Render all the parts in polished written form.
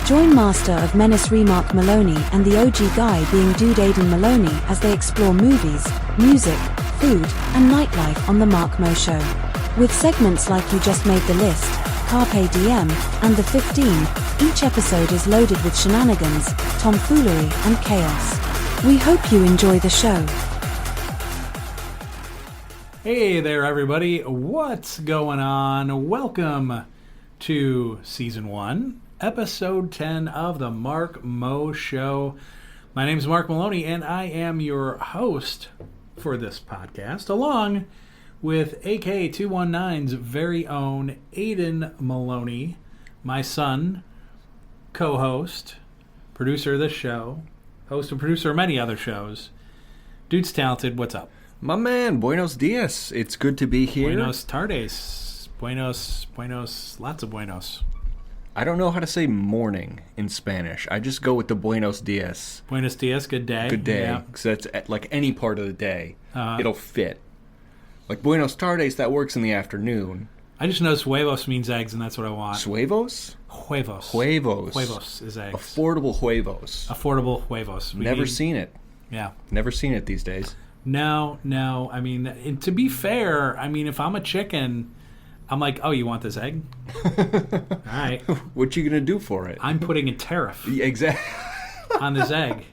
Join Master of Menace Remark Maloney and the OG guy being Dude Aiden Maloney as they explore movies, music, food, and nightlife on The Mark Mo Show. With segments like You Just Made the List, Carpe Diem, and The 15, each episode is loaded with shenanigans, tomfoolery, and chaos. We hope you enjoy the show. Hey there, everybody. What's going on? Welcome to Season 1, Episode 10 of The Mark Mo Show. My name is Mark Maloney, and I am your host for this podcast, along with AK219's very own Aiden Maloney, my son, co-host, producer of this show, host and producer of many other shows. Dude's talented. What's up? My man, buenos dias. It's good to be here. Buenos tardes. Buenos, lots of buenos. I don't know how to say morning in Spanish. I just go with the buenos dias. Buenos dias, good day. Good day. Yeah. Because that's at, like any part of the day. It'll fit. Like buenos tardes, that works in the afternoon. I just noticed huevos means eggs, and that's what I want. Huevos? Huevos. Huevos. Huevos is eggs. Affordable huevos. Affordable huevos. Never seen it. Yeah. Never seen it these days. No. I mean, and to be fair, I mean, if I'm a chicken, I'm like, oh, you want this egg? All right. What you gonna do for it? I'm putting a tariff Yeah, exactly. on this egg.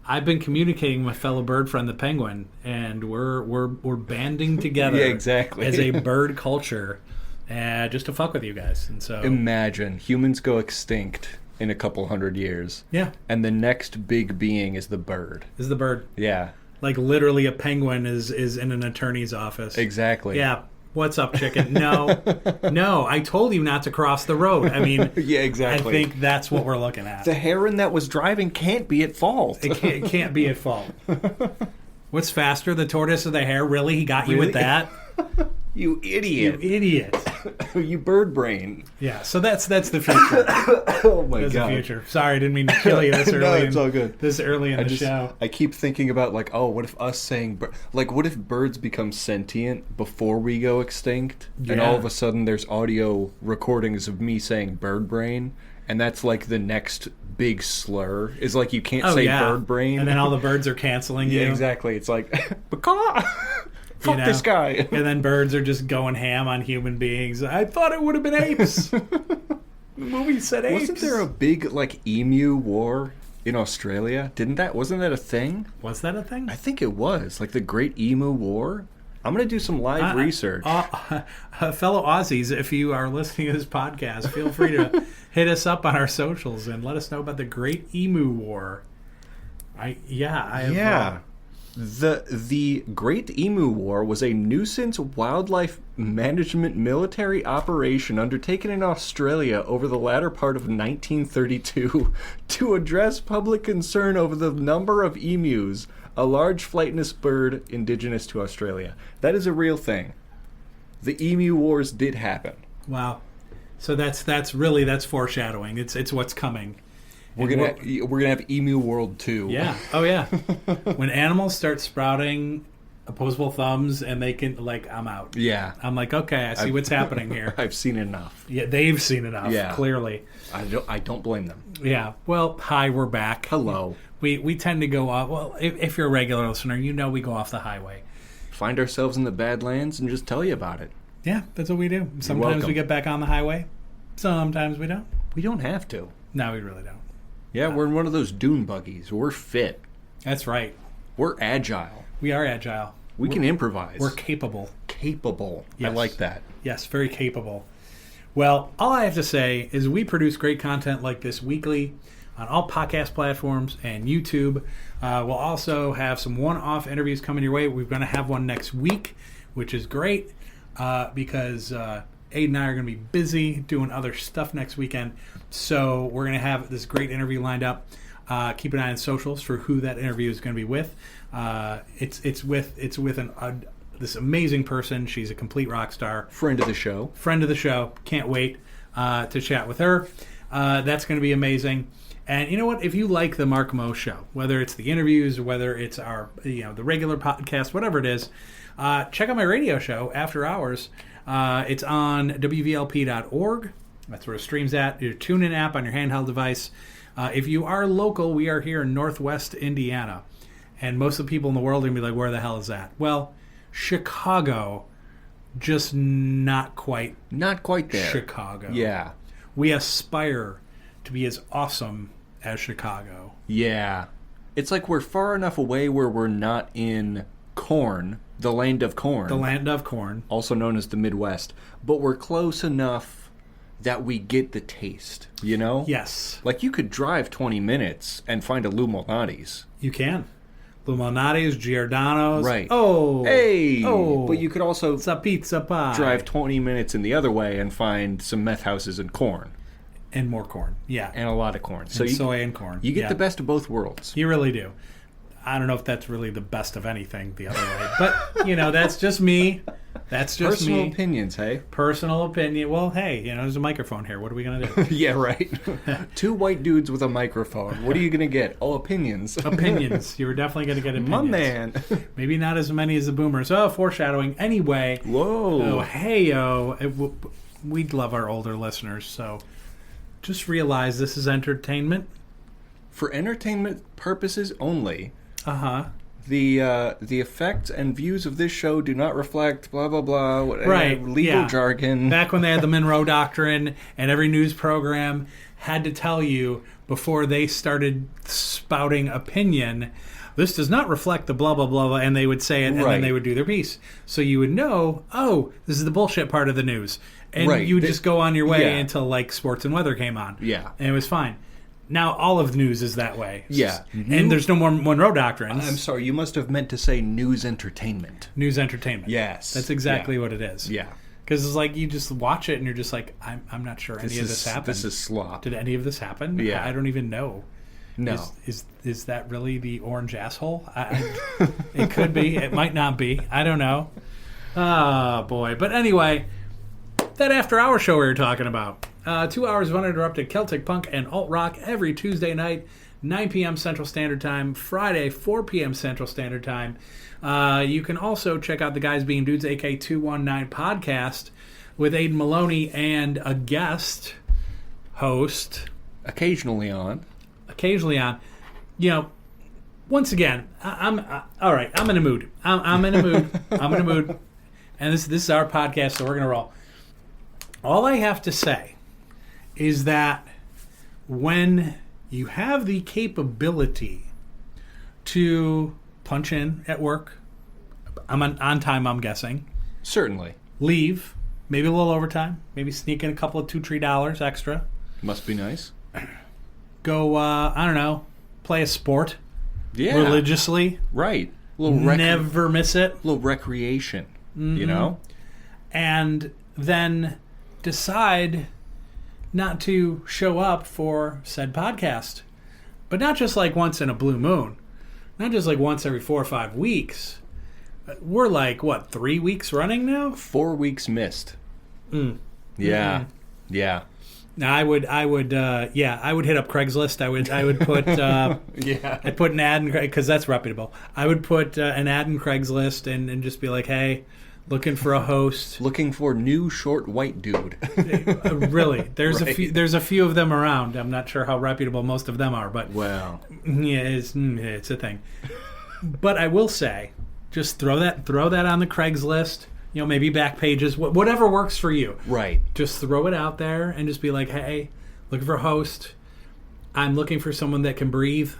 I've been communicating with my fellow bird friend, the penguin, and we're banding together Yeah, exactly. as a bird culture just to fuck with you guys. And so Imagine humans go extinct in a couple hundred years. Yeah. And the next big being is the bird. Is the bird. Yeah. Like literally a penguin is in an attorney's office. Exactly. Yeah. What's up, chicken? No, I told you not to cross the road. I mean, Yeah, exactly. I think that's what we're looking at. The heron that was driving can't be at fault. It can't be at fault. What's faster, the tortoise or the hare? Really? He got you with Really? that? You idiot. You idiot. You bird brain. Yeah, so that's the future. Oh my That's god. the future. Sorry, I didn't mean to kill you this early. No, it's all good. This early in the show. I keep thinking about like, oh, what if us saying, like, what if birds become sentient before we go extinct, and Yeah. all of a sudden there's audio recordings of me saying bird brain, and that's like the next big slur is like you can't say bird brain, And then all the birds are canceling you. yeah, exactly. It's like, "Bacaw! Fuck know? this guy." And then birds are just going ham on human beings. I thought it would have been apes. The movie said apes. Wasn't there a big like emu war in Australia? Wasn't that a thing? Was that a thing? I think it was, like the Great Emu War. I'm gonna do some live research. Fellow Aussies, if you are listening to this podcast, feel free to hit us up on our socials and let us know about the Great Emu War. I have, The Great Emu War was a nuisance wildlife management military operation undertaken in Australia over the latter part of 1932 to address public concern over the number of emus, a large flightless bird indigenous to Australia. That is a real thing. The Emu Wars did happen. Wow. So that's foreshadowing. It's what's coming. We're gonna have Emu World 2. Yeah. Oh yeah. When animals start sprouting opposable thumbs and they can, like, I'm out. Yeah. I'm like, okay, I see what's happening here. I've seen enough. Yeah, they've seen enough. Yeah. Clearly. I don't blame them. Yeah. Well, hi, we're back. Hello. We tend to go off. Well, if you're a regular listener, you know we go off the highway. Find ourselves in the Badlands and just tell you about it. Yeah, that's what we do. Sometimes welcome. we get back on the highway. Sometimes we don't. We don't have to. No, we really don't. Yeah, we're in one of those dune buggies. We're fit. That's right. We're agile. We are agile. We can improvise. We're capable. Capable. Yes. I like that. Yes, very capable. Well, all I have to say is we produce great content like this weekly on all podcast platforms and YouTube. We'll also have some one-off interviews coming your way. We're going to have one next week, which is great because Aiden and I are going to be busy doing other stuff next weekend. So we're going to have this great interview lined up. Keep an eye on socials for who that interview is going to be with. It's with this amazing person. She's a complete rock star. Friend of the show. Can't wait to chat with her. That's going to be amazing. And you know what? If you like the Mark Mo Show, whether it's the interviews, whether it's our the regular podcast, whatever it is, check out my radio show, After Hours. It's on WVLP.org. That's where it streams at. Your TuneIn app on your handheld device. If you are local, we are here in Northwest Indiana. And most of the people in the world are going to be like, where the hell is that? Well, Chicago, just not quite. Not quite there. Chicago. Yeah. We aspire to be as awesome as Chicago. Yeah. It's like we're far enough away where we're not in corn, the land of corn. The land of corn. Also known as the Midwest. But we're close enough that we get the taste, you know? Yes. Like you could drive 20 minutes and find a Lou Malnati's. You can. Lou Malnati's, Giordano's. Right. Oh. Hey! Oh. But you could also It's a pizza pie. drive 20 minutes in the other way and find some meth houses and corn. And more corn. Yeah. And a lot of corn. So and you, soy and corn. You get Yeah. the best of both worlds. You really do. I don't know if that's really the best of anything the other way. But, that's just me. That's just Personal me. opinions, hey? Personal opinion. Well, hey, there's a microphone here. What are we going to do? Yeah, right. Two white dudes with a microphone. What are you going to get? Oh, opinions. Opinions. You were definitely going to get opinions. My man. Maybe not as many as the boomers. Oh, foreshadowing. Anyway. Whoa. Oh, hey-yo. We'd love our older listeners, so just realize this is entertainment. For entertainment purposes only, Uh-huh. the effects and views of this show do not reflect blah, blah, blah. Right. Legal jargon. Back when they had the Monroe Doctrine and every news program had to tell you before they started spouting opinion, this does not reflect the blah, blah, blah, blah, and they would say it, and Right. then they would do their piece. So you would know, oh, this is the bullshit part of the news. And Right. you would just go on your way Yeah. until, like, sports and weather came on. Yeah. And it was fine. Now all of news is that way. Yeah. And there's no more Monroe Doctrines. I'm sorry, you must have meant to say news entertainment. News entertainment. Yes. That's exactly Yeah. what it is. Yeah. Because it's like you just watch it and you're just like, I'm not sure any of this happened. This is slop. Did any of this happen? Yeah. I don't even know. No. Is that really the orange asshole? It could be. It might not be. I don't know. Oh, boy. But anyway, that After Hour show we were talking about. 2 hours of uninterrupted Celtic punk and alt rock every Tuesday night, 9 p.m. Central Standard Time, Friday, 4 p.m. Central Standard Time. You can also check out the Guys Being Dudes AK219 podcast with Aiden Maloney and a guest host. Occasionally on. Once again, I'm all right. I'm in a mood. I'm in a mood. I'm in a mood. And this is our podcast, so we're going to roll. All I have to say is that when you have the capability to punch in at work, I'm on time, I'm guessing. Certainly. Leave, maybe a little overtime, maybe sneak in a couple of $2-3 extra. Must be nice. Go, I don't know, play a sport Yeah. religiously. Right. Never miss it. Little recreation. Mm-hmm. You know? And then decide not to show up for said podcast. But not just like once in a blue moon. Not just like once every 4 or 5 weeks. We're like, 3 weeks running now? 4 weeks missed. Mm. Yeah. Mm-hmm. Yeah. Now I would hit up Craigslist. I would put, Yeah. I'd put an ad in, because that's reputable. I would put an ad in Craigslist and just be like, hey, looking for a host. Looking for new short white dude. Really, there's Right. a few of them around. I'm not sure how reputable most of them are, but Wow. yeah, it's a thing. But I will say, just throw that on the Craigslist. Maybe back pages, whatever works for you. Right. Just throw it out there and just be like, hey, looking for a host. I'm looking for someone that can breathe.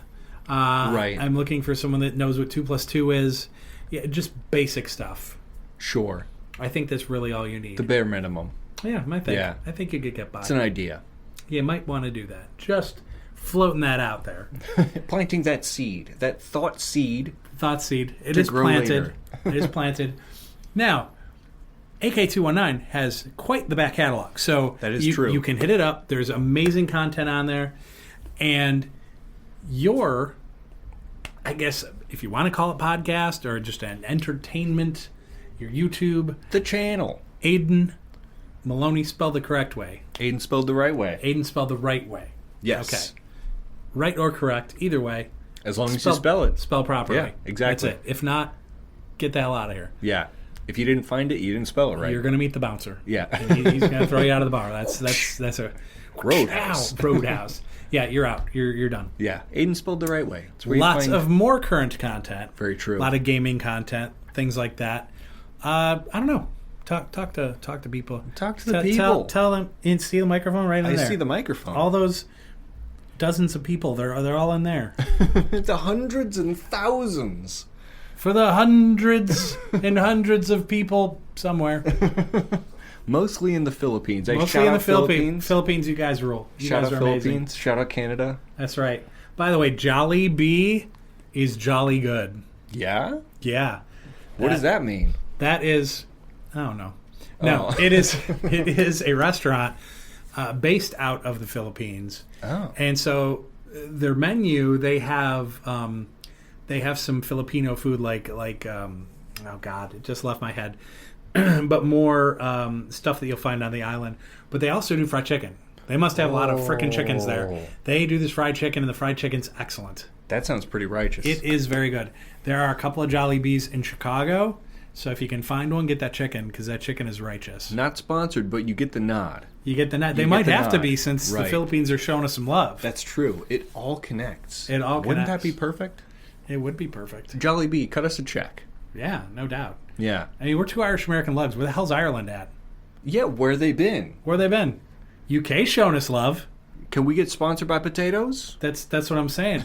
Right. I'm looking for someone that knows what 2 + 2 is. Yeah, just basic stuff. Sure. I think that's really all you need. The bare minimum. Yeah, I think. Yeah. I think you could get by. It's an idea. You might want to do that. Just floating that out there. Planting that seed, that thought seed. Thought seed. It To is grow planted. later. It is planted. Now, AK219 has quite the back catalog. So That is true. You can hit it up. There's amazing content on there. And I guess, if you want to call it podcast or just an entertainment, your YouTube, The channel. Aiden Maloney spelled the correct way. Aiden spelled the right way. Aiden spelled the right way. Yes. Okay. Right or correct, either way. As long as you spell it. Spell properly. Yeah, exactly. That's it. If not, get the hell out of here. Yeah. If you didn't find it, you didn't spell it right. You're going to meet the bouncer. Yeah. And he's going to throw you out of the bar. That's a Roadhouse. Roadhouse. Yeah, you're out. You're done. Yeah. Aiden spelled the right way. It's where Lots you find... of more current content. Very true. A lot of gaming content, things like that. I don't know. Talk to people. Talk to the people. Tell them. You see the microphone right in there. I see the microphone. All those dozens of people. They're all in there. The hundreds and thousands. For the hundreds and hundreds of people somewhere. Mostly in the Philippines. Mostly in the Philippines. Philippines, you guys rule. You Shout guys out are Philippines. amazing. Shout out Canada. That's right. By the way, Jolly Bee is jolly good. Yeah? Yeah. What does that mean? That is, I don't know. No, Oh. it is a restaurant based out of the Philippines. Oh. And so their menu, they have some Filipino food like oh God, it just left my head. But more stuff that you'll find on the island. But they also do fried chicken. They must have a lot of frickin' chickens there. They do this fried chicken, and the fried chicken's excellent. That sounds pretty righteous. It is very good. There are a couple of Jollibees in Chicago, so if you can find one, get that chicken, because that chicken is righteous. Not sponsored, but you get the nod. You get the nut. They You might get the have to nod. be, since the Right. Philippines are showing us some love. That's true. It all connects. It all Wouldn't that connects. be perfect? It would be perfect. Jollibee, cut us a check. Yeah, no doubt. Yeah. I mean, we're two Irish-American lugs. Where the hell's Ireland at? Yeah, where they been? Where they been? UK showing us love. Can we get sponsored by potatoes? That's what I'm saying.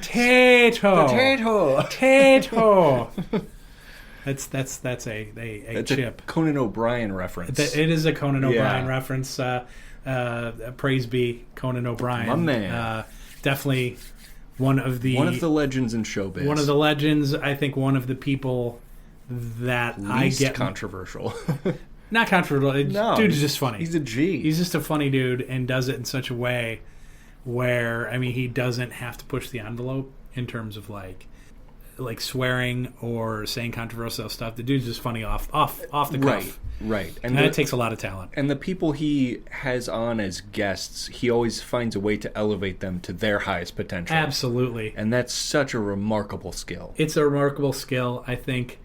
Tato. Potato. Tato. That's a It's chip. a Conan O'Brien reference. It is a Conan O'Brien Yeah. reference. Praise be Conan O'Brien. My man. Definitely one of the legends in showbiz. one of the legends. I think one of the people that least I get controversial. not controversial. No, Dude is just funny. He's a G. He's just a funny dude and does it in such a way where, I mean, he doesn't have to push the envelope in terms of like swearing or saying controversial stuff. The dude's just funny off the cuff. Right. And that takes a lot of talent. And the people he has on as guests, he always finds a way to elevate them to their highest potential. Absolutely. And that's such a remarkable skill. It's a remarkable skill. I think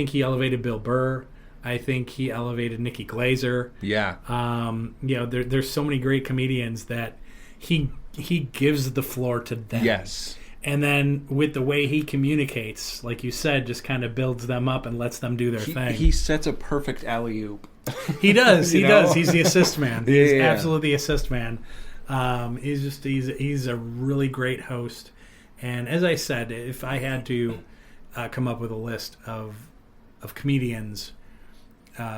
he elevated Bill Burr. I think he elevated Nikki Glazer. Yeah. There's so many great comedians that he gives the floor to them. Yes. And then with the way he communicates, like you said, just kind of builds them up and lets them do their thing. He sets a perfect alley-oop. He does. He You does. know? He's the assist man. He's Yeah. absolutely the assist man. He's a really great host. And as I said, if I had to come up with a list of comedians,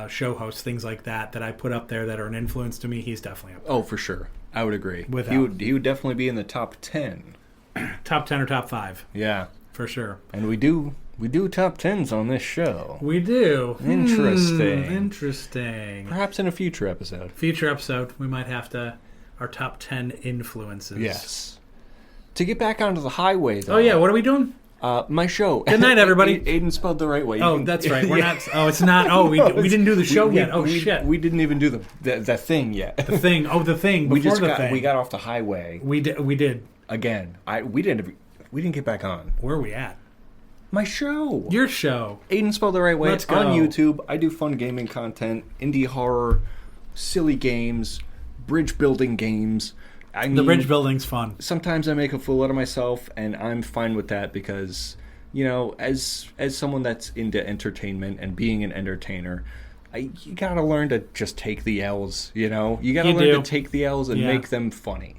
show hosts, things like that I put up there that are an influence to me, he's definitely up there. Oh, for sure. I would agree. Without- He would definitely be in the top 10. Top 10 or top 5, Yeah. for sure. And we do top 10s on this show. We do. Interesting. Interesting. Perhaps in a future episode. Future episode, we might have to, our top 10 influences. Yes. To get back onto the highway, though. Oh, yeah, what are we doing? My show. Good night, everybody. Aiden spelled the right way. Oh, that's right. We're not. Oh, it's not. Oh, we didn't do the show yet. Oh, shit. We didn't even do the thing yet. The thing. Oh, the thing. Before the thing. We got off the highway We did. again. We didn't get back on. Where are we at? My show. Your show. Aiden spelled the right way. Let's It's on go. YouTube. I do fun gaming content, indie horror, silly games, bridge building games. I mean, The bridge building's fun. sometimes I make a fool out of myself, and I'm fine with that because, you know, as someone that's into entertainment and being an entertainer, you gotta learn to just take the L's. You know, you gotta You learn do. to take the L's and Yeah. make them funny.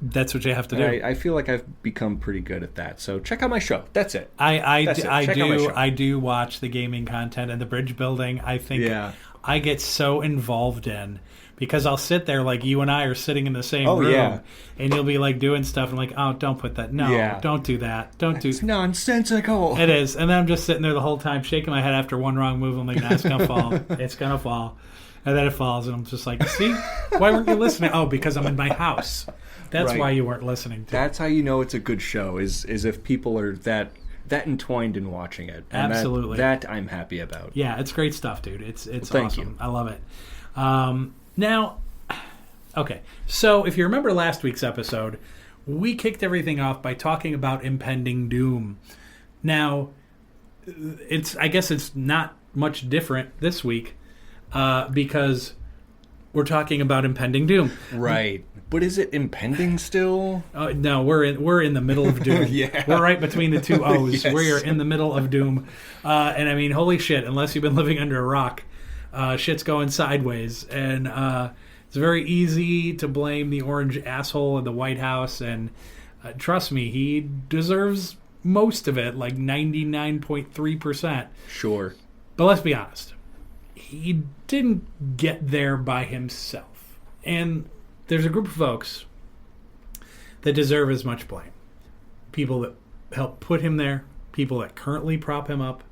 That's what you have to do. And I feel like I've become pretty good at that. So check out my show. That's it. That's it. I Check out my show. do watch the gaming content and the bridge building. I think Yeah. I get so involved in because I'll sit there like you and I are sitting in the same Oh, room, yeah. and you'll be like doing stuff and like, oh, don't put that. No, Yeah. don't do that. Don't do. It's nonsensical. It is, and then I'm just sitting there the whole time shaking my head after one wrong move. I'm like, nah, it's gonna fall. It's gonna fall, and then it falls, and I'm just like, see, why weren't you listening? Oh, because I'm in my house. That's Right. why you weren't listening to. That's how you know it's a good show. Is if people are that entwined in watching it. And Absolutely. That I'm happy about. Yeah, it's great stuff, dude. It's thank awesome. you. I love it. Now, okay. So if you remember last week's episode, we kicked everything off by talking about impending doom. Now, I guess it's not much different this week because we're talking about impending doom. Right. But is it impending still? No, we're in the middle of doom. Yeah. We're right between the two O's. Yes. We are in the middle of doom. And I mean, holy shit, unless you've been living under a rock, shit's going sideways. And it's very easy to blame the orange asshole in the White House. And trust me, he deserves most of it, like 99.3%. Sure. But let's be honest. He didn't get there by himself. And there's a group of folks that deserve as much blame. People that helped put him there, people that currently prop him up.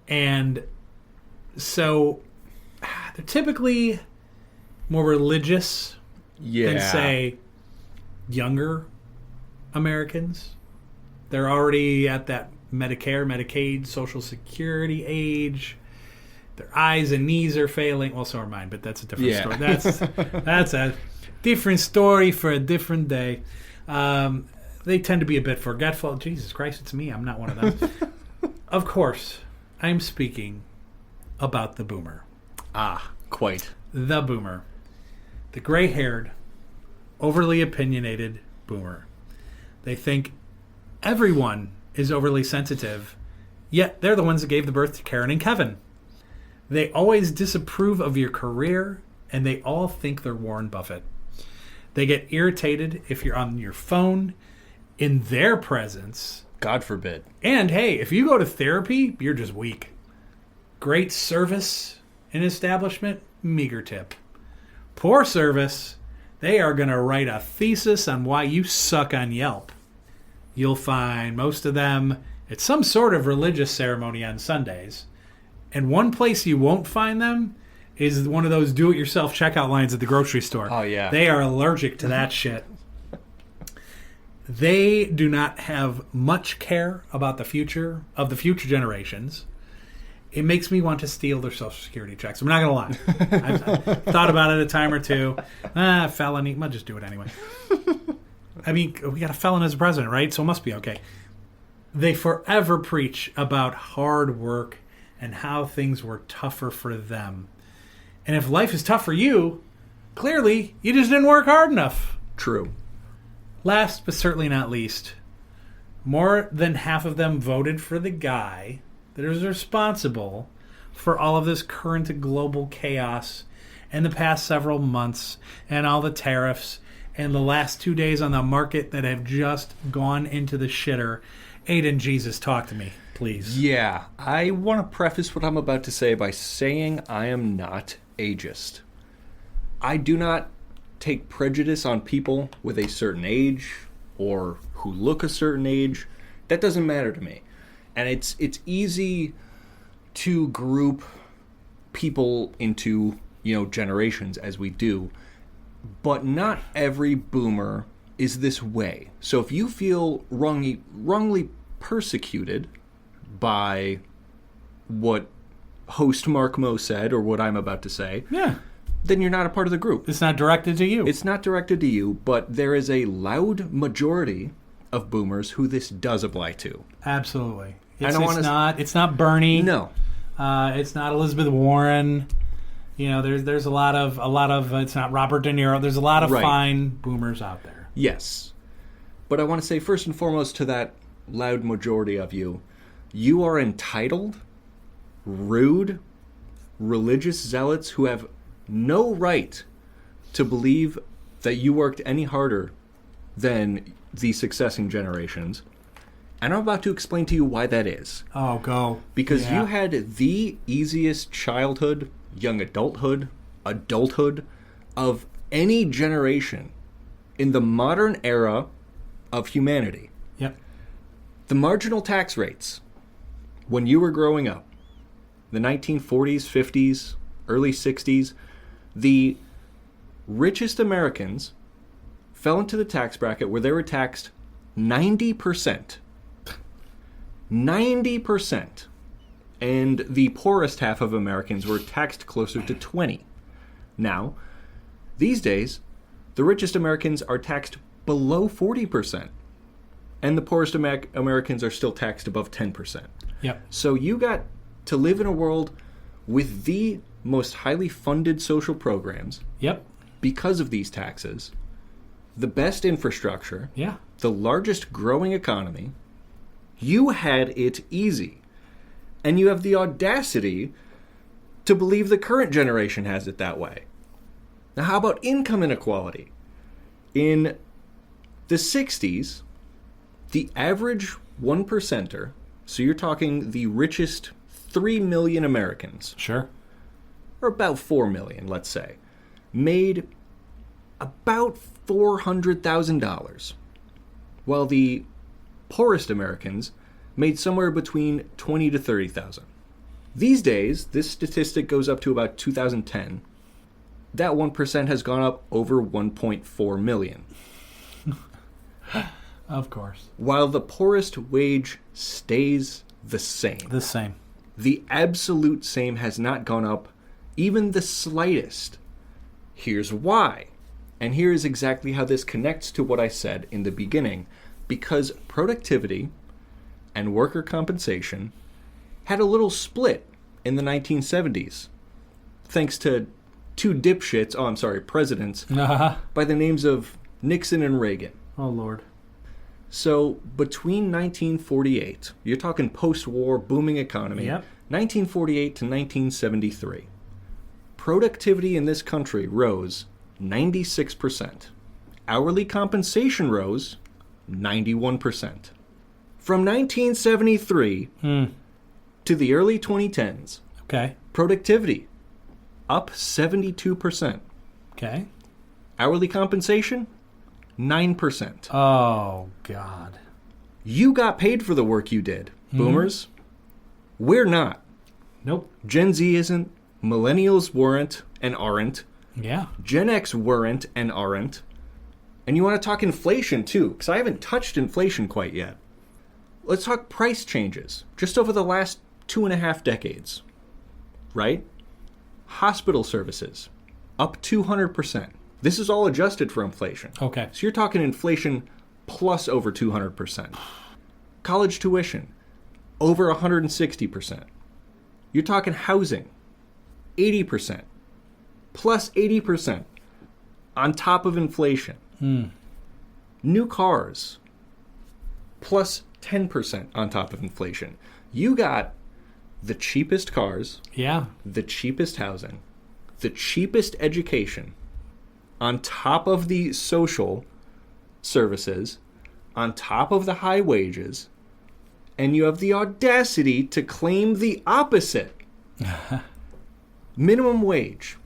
And so they're typically more religious than, say, younger Americans. They're already at that Medicare, Medicaid, Social Security age. Their eyes and knees are failing. Well, so are mine, but that's a different story. That's a different story for a different day. They tend to be a bit forgetful. Jesus Christ, it's me. I'm not one of them. Of course, I'm speaking about the boomer. Ah, quite. The boomer. The gray-haired, overly opinionated boomer. They think everyone is overly sensitive, yet they're the ones that gave the birth to Karen and Kevin. They always disapprove of your career, and they all think they're Warren Buffett. They get irritated if you're on your phone in their presence. God forbid. And hey, if you go to therapy, you're just weak. Great service in establishment, meager tip. Poor service, they are going to write a thesis on why you suck on Yelp. You'll find most of them at some sort of religious ceremony on Sundays. And one place you won't find them is one of those do-it-yourself checkout lines at the grocery store. Oh, yeah. They are allergic to that shit. They do not have much care about the future of the future generations. It makes me want to steal their Social Security checks. I'm not going to lie. I've thought about it a time or two. Felony. I'll just do it anyway. I mean, we got a felon as president, right? So it must be okay. They forever preach about hard work and how things were tougher for them. And if life is tough for you, clearly you just didn't work hard enough. True. Last but certainly not least, more than half of them voted for the guy that is responsible for all of this current global chaos in the past several months and all the tariffs and the last 2 days on the market that have just gone into the shitter. Aiden, Jesus, talk to me, please. Yeah, I want to preface what I'm about to say by saying I am not ageist. I do not take prejudice on people with a certain age or who look a certain age. That doesn't matter to me. And it's easy to group people into, generations as we do. But not every boomer is this way. So if you feel wrongly persecuted by what host Mark Moe said or what I'm about to say, then you're not a part of the group. It's not directed to you. It's not directed to you, but there is a loud majority of boomers who this does apply to. Absolutely. It's not Bernie. No. It's not Elizabeth Warren. There's a lot of it's not Robert De Niro. There's a lot of fine boomers out there. Yes. But I want to say first and foremost to that loud majority of you, you are entitled, rude, religious zealots who have no right to believe that you worked any harder than the succeeding generations. And I'm about to explain to you why that is. Oh, go. Because you had the easiest childhood, young adulthood of any generation in the modern era of humanity. Yep. The marginal tax rates, when you were growing up, the 1940s, 50s, early 60s, the richest Americans fell into the tax bracket where they were taxed 90%. 90%. And the poorest half of Americans were taxed closer to 20%. Now, these days, the richest Americans are taxed below 40%. And the poorest Americans are still taxed above 10%. Yep. So you got to live in a world with the most highly funded social programs Yep. because of these taxes, the best infrastructure, Yeah. the largest growing economy. You had it easy. And you have the audacity to believe the current generation has it that way. Now, how about income inequality? In the 60s, the average 1%er, so you're talking the richest 3 million Americans, Sure. or about 4 million, let's say, made about $400,000, while the poorest Americans made somewhere between 20 to 30,000. These days, this statistic goes up to about 2010. That 1% has gone up over 1.4 million. Of course. While the poorest wage stays the same. The same. The absolute same has not gone up even the slightest. Here's why. And here is exactly how this connects to what I said in the beginning. Because productivity and worker compensation had a little split in the 1970s. Thanks to presidents by the names of Nixon and Reagan. Oh, Lord. So between 1948, you're talking post-war booming economy, Yep. 1948 to 1973, productivity in this country rose 96%. Hourly compensation rose 91%. From 1973 to the early 2010s, Okay. productivity up 72%. Okay. Hourly compensation 9%. Oh, God. You got paid for the work you did, boomers. We're not. Nope. Gen Z isn't. Millennials weren't and aren't. Yeah. Gen X weren't and aren't. And you want to talk inflation too, because I haven't touched inflation quite yet. Let's talk price changes just over the last 2.5 decades. Right? Hospital services up 200%. This is all adjusted for inflation. Okay. So you're talking inflation plus over 200%. College tuition, over 160%. You're talking housing, 80%. Plus 80% on top of inflation. New cars, plus 10% on top of inflation. You got the cheapest cars, Yeah. the cheapest housing, the cheapest education, on top of the social services, on top of the high wages, and you have the audacity to claim the opposite. Minimum wage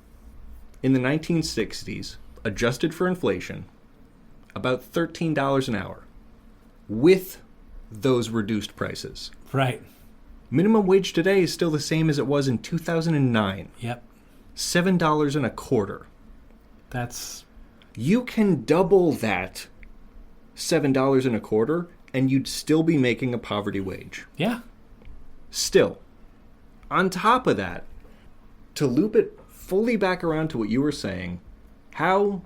in the 1960s, adjusted for inflation, about $13 an hour with those reduced prices. Right. Minimum wage today is still the same as it was in 2009. Yep. $7 and a quarter. That's... You can double that $7 and a quarter and you'd still be making a poverty wage. Yeah. Still, on top of that, to loop it fully back around to what you were saying, how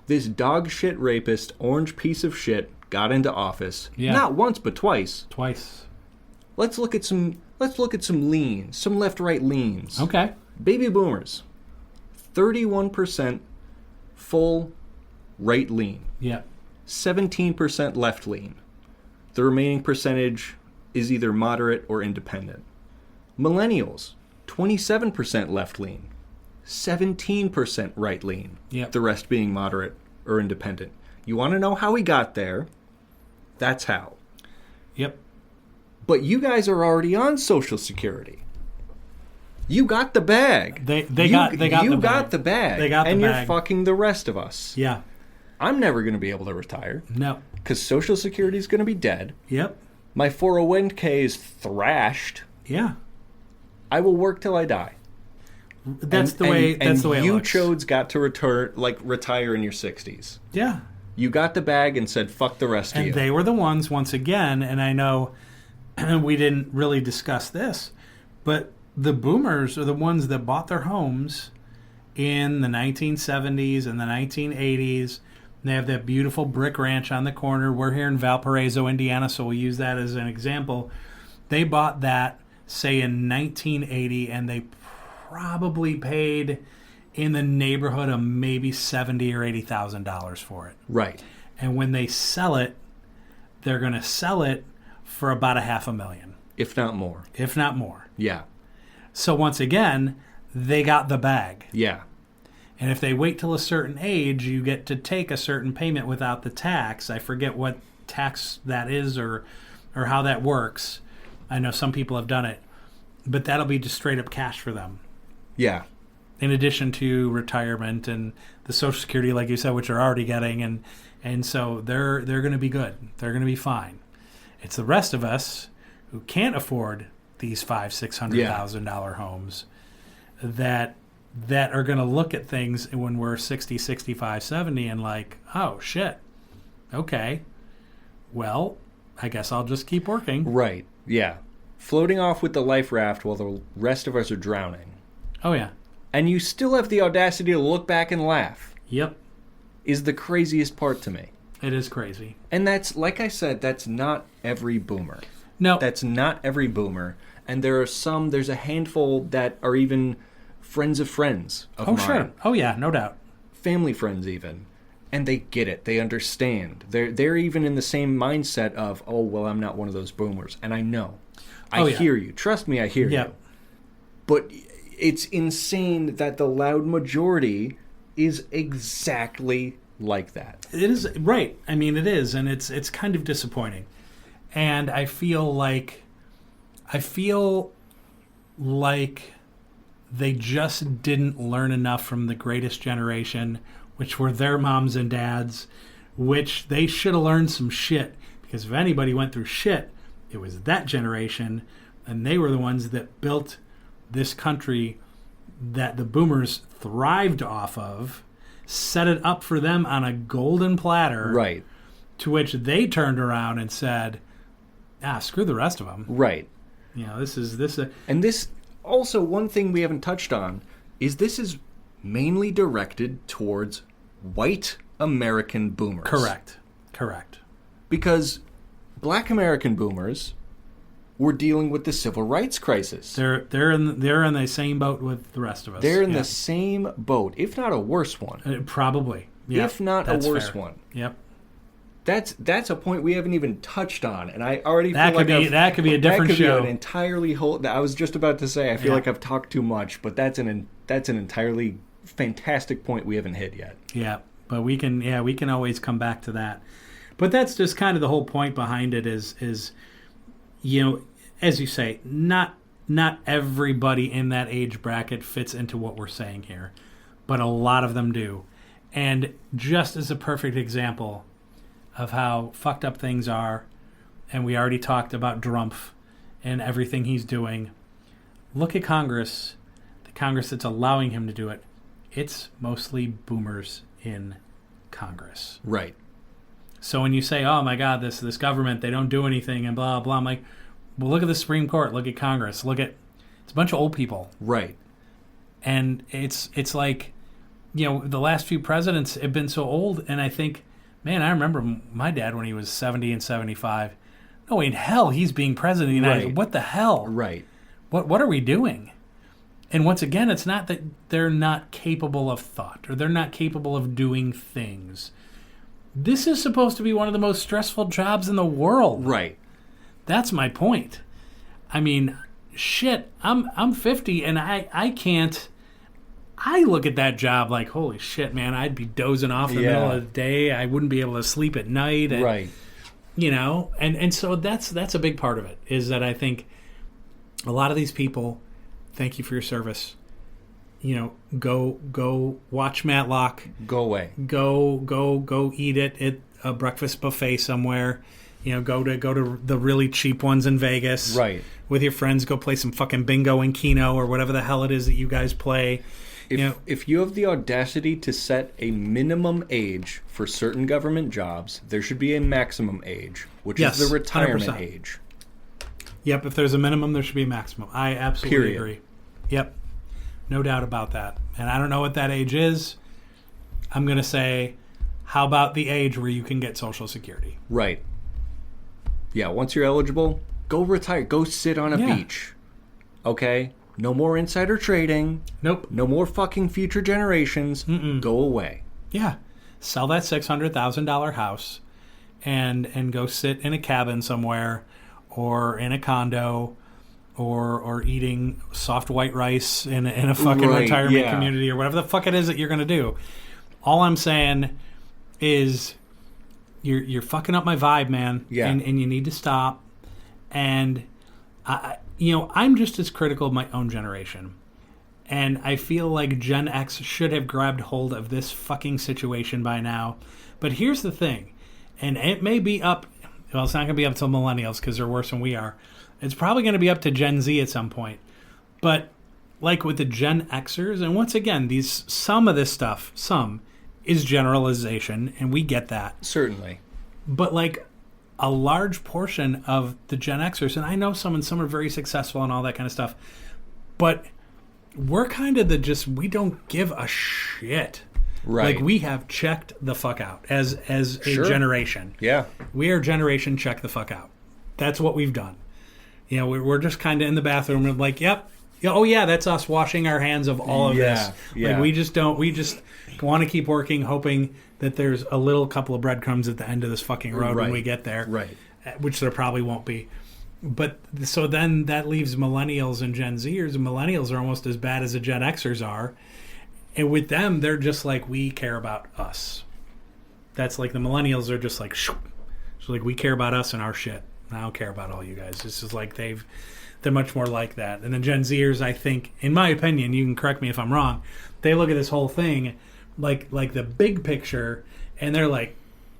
this dog shit rapist, orange piece of shit got into office, Yeah. not once but twice. Twice. Let's look at some leans, some left-right leans. Okay. Baby boomers, 31% full right lean, Yep. 17% left lean. The remaining percentage is either moderate or independent. Millennials, 27% left lean, 17% right lean. Yep. The rest being moderate or independent. You want to know how we got there? That's how. Yep. But you guys are already on Social Security. You got the bag. They got the bag. You got the bag. They got the and bag. you're fucking the rest of us. Yeah. I'm never going to be able to retire No. because Social Security is going to be dead. Yep. My 401k is thrashed. Yeah. I will work till I die. That's the way it you looks. chodes got to retire in your 60s. Yeah. You got the bag and said, fuck the rest of And you. they were the ones, once again, and I know we didn't really discuss this, but the boomers are the ones that bought their homes in the 1970s and the 1980s. They have that beautiful brick ranch on the corner. We're here in Valparaiso, Indiana, so we'll use that as an example. They bought that, say, in 1980, and they probably paid in the neighborhood of maybe $70,000 or $80,000 for it. Right. And when they sell it, they're going to sell it for about $500,000. If not more. If not more. Yeah. So once again, they got the bag. Yeah. And if they wait till a certain age, you get to take a certain payment without the tax. I forget what tax that is or how that works. I know some people have done it. But that'll be just straight up cash for them. Yeah. In addition to retirement and the Social Security, like you said, which they're already getting. And so they're going to be good. They're going to be fine. It's the rest of us who can't afford these $500,000-$600,000 homes that are going to look at things when we're 60, 65, 70 and like, oh, shit. Okay. Well, I guess I'll just keep working. Right. Yeah. Floating off with the life raft while the rest of us are drowning. Oh, yeah. And you still have the audacity to look back and laugh. Yep. Is the craziest part to me. It is crazy. And that's, like I said, that's not every boomer. No. That's not every boomer. And there's a handful that are even friends of friends of mine. Sure. Oh, yeah, no doubt. Family friends even. And they get it. They understand. They're even in the same mindset of, oh, well, I'm not one of those boomers. And I know. I hear you. Trust me, I hear you. But it's insane that the loud majority is exactly like that. It is, right. I mean, it is. And it's kind of disappointing. And I feel like they just didn't learn enough from the greatest generation, which were their moms and dads, which they should have learned some shit. Because if anybody went through shit, it was that generation, and they were the ones that built this country that the boomers thrived off of, set it up for them on a golden platter. Right. To which they turned around and said, screw the rest of them. Right. You know, this. And this, also, one thing we haven't touched on, is this is mainly directed towards white American boomers. Correct. Because black American boomers were dealing with the civil rights crisis. They're in the same boat with the rest of us. They're in the same boat, if not a worse one. Probably. Yep, if not a worse fair. one. Yep. That's a point we haven't even touched on, and I already feel like that could be a different show. An entirely whole. I was just about to say I feel like I've talked too much, but that's an entirely fantastic point we haven't hit yet. Yeah, but we can always come back to that. But that's just kind of the whole point behind it is you know, as you say, not everybody in that age bracket fits into what we're saying here, but a lot of them do. And just as a perfect example of how fucked up things are, and we already talked about Drumpf and everything he's doing, look at Congress, the Congress that's allowing him to do it. It's mostly boomers in Congress. Right. So when you say, oh my God, this government, they don't do anything and blah, blah, I'm like, well, look at the Supreme Court, look at Congress, it's a bunch of old people. Right. And it's like, you know, the last few presidents have been so old, and I think, man, I remember my dad when he was 70 and 75. No way in hell he's being president of the United States. What the hell? Right. What are we doing? And once again, it's not that they're not capable of thought or they're not capable of doing things. This is supposed to be one of the most stressful jobs in the world. Right. That's my point. I mean, shit, I'm 50 and I can't. I look at that job like, holy shit, man, I'd be dozing off in the middle of the day. I wouldn't be able to sleep at night. And, right. You know, and so that's a big part of it, is that I think a lot of these people, thank you for your service. You know, go watch Matlock. Go away. Go eat it at a breakfast buffet somewhere. You know, go to the really cheap ones in Vegas. Right. With your friends, go play some fucking bingo and Keno or whatever the hell it is that you guys play. If you have the audacity to set a minimum age for certain government jobs, there should be a maximum age, which is the retirement 100%. age. Yep, if there's a minimum, there should be a maximum. I absolutely agree. Yep, no doubt about that. And I don't know what that age is. I'm going to say, how about the age where you can get Social Security? Right. Yeah, once you're eligible, Go retire. Go sit on a beach. Okay? No more insider trading. Nope. No more fucking future generations. Go away. Yeah. Sell that $600,000 house and go sit in a cabin somewhere or in a condo or eating soft white rice in a fucking retirement community or whatever the fuck it is that you're going to do. All I'm saying is you're fucking up my vibe, man. Yeah. And you need to stop. And I'm just as critical of my own generation. And I feel like Gen X should have grabbed hold of this fucking situation by now. But here's the thing. And it may be up... Well, it's not going to be up to millennials because they're worse than we are. It's probably going to be up to Gen Z at some point. But like with the Gen Xers, and once again, some of this stuff, is generalization, and we get that. Certainly. But like a large portion of the Gen Xers, and I know some are very successful and all that kind of stuff, but we're kind of we don't give a shit. Right. Like we have checked the fuck out as a generation. Yeah. We are generation check the fuck out. That's what we've done. We're just kind of in the bathroom and like, yep. Oh yeah, that's us washing our hands of all of this. Yeah. Like we just want to keep working, hoping that there's a little couple of breadcrumbs at the end of this fucking road when we get there. Right. Which there probably won't be. But so then that leaves millennials and Gen Zers, and millennials are almost as bad as the Gen Xers are. And with them, they're just like, we care about us. That's like the millennials are just like, shoo. So like, we care about us and our shit. I don't care about all you guys. This is like they're much more like that. And the Gen Zers, I think, in my opinion, you can correct me if I'm wrong, they look at this whole thing like the big picture, and they're like,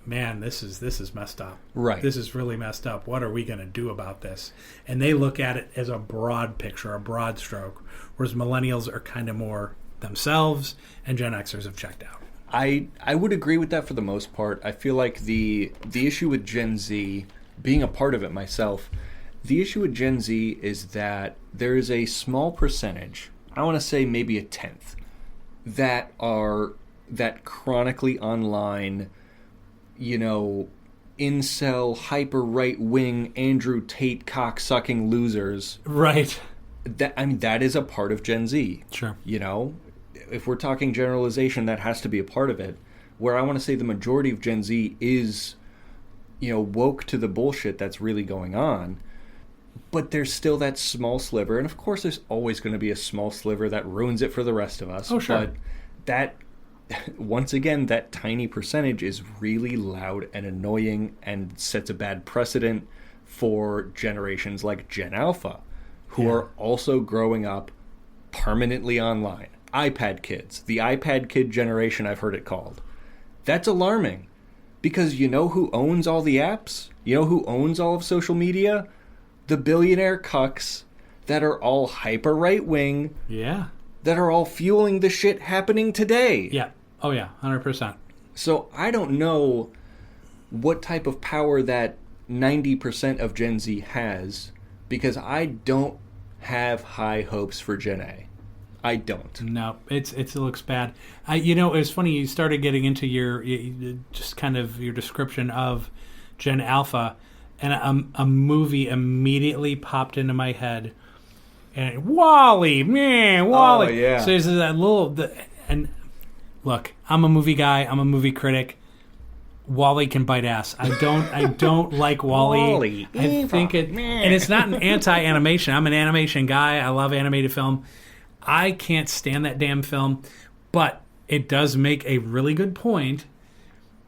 man, this is messed up. Right. This is really messed up. What are we going to do about this? And they look at it as a broad picture, a broad stroke, whereas millennials are kind of more themselves, and Gen Xers have checked out. I would agree with that for the most part. I feel like the issue with Gen Z, being a part of it myself, the issue with Gen Z is that there is a small percentage, I want to say maybe a tenth, that chronically online, incel, hyper right-wing, Andrew Tate cock-sucking losers. Right. That is a part of Gen Z. Sure. If we're talking generalization, that has to be a part of it. Where I want to say the majority of Gen Z is, woke to the bullshit that's really going on. But there's still that small sliver. And of course, there's always going to be a small sliver that ruins it for the rest of us. Oh, sure. But that, once again, that tiny percentage is really loud and annoying and sets a bad precedent for generations like Gen Alpha, who are also growing up permanently online. iPad kids, the iPad kid generation, I've heard it called. That's alarming, because you know who owns all the apps? You know who owns all of social media? The billionaire cucks that are all hyper right-wing. Yeah. That are all fueling the shit happening today. Yeah. Oh yeah, 100%. So I don't know what type of power that 90% of Gen Z has, because I don't have high hopes for Gen A. I don't. No, it looks bad. It was funny, you started getting into your description of Gen Alpha, and a movie immediately popped into my head. And Wall-E, man, Wall-E. Oh, yeah. So there's that and look, I'm a movie guy, I'm a movie critic. Wall-E can bite ass. I don't like Wall-E. Wall-E, I think and it's not an anti-animation. I'm an animation guy. I love animated film. I can't stand that damn film, but it does make a really good point.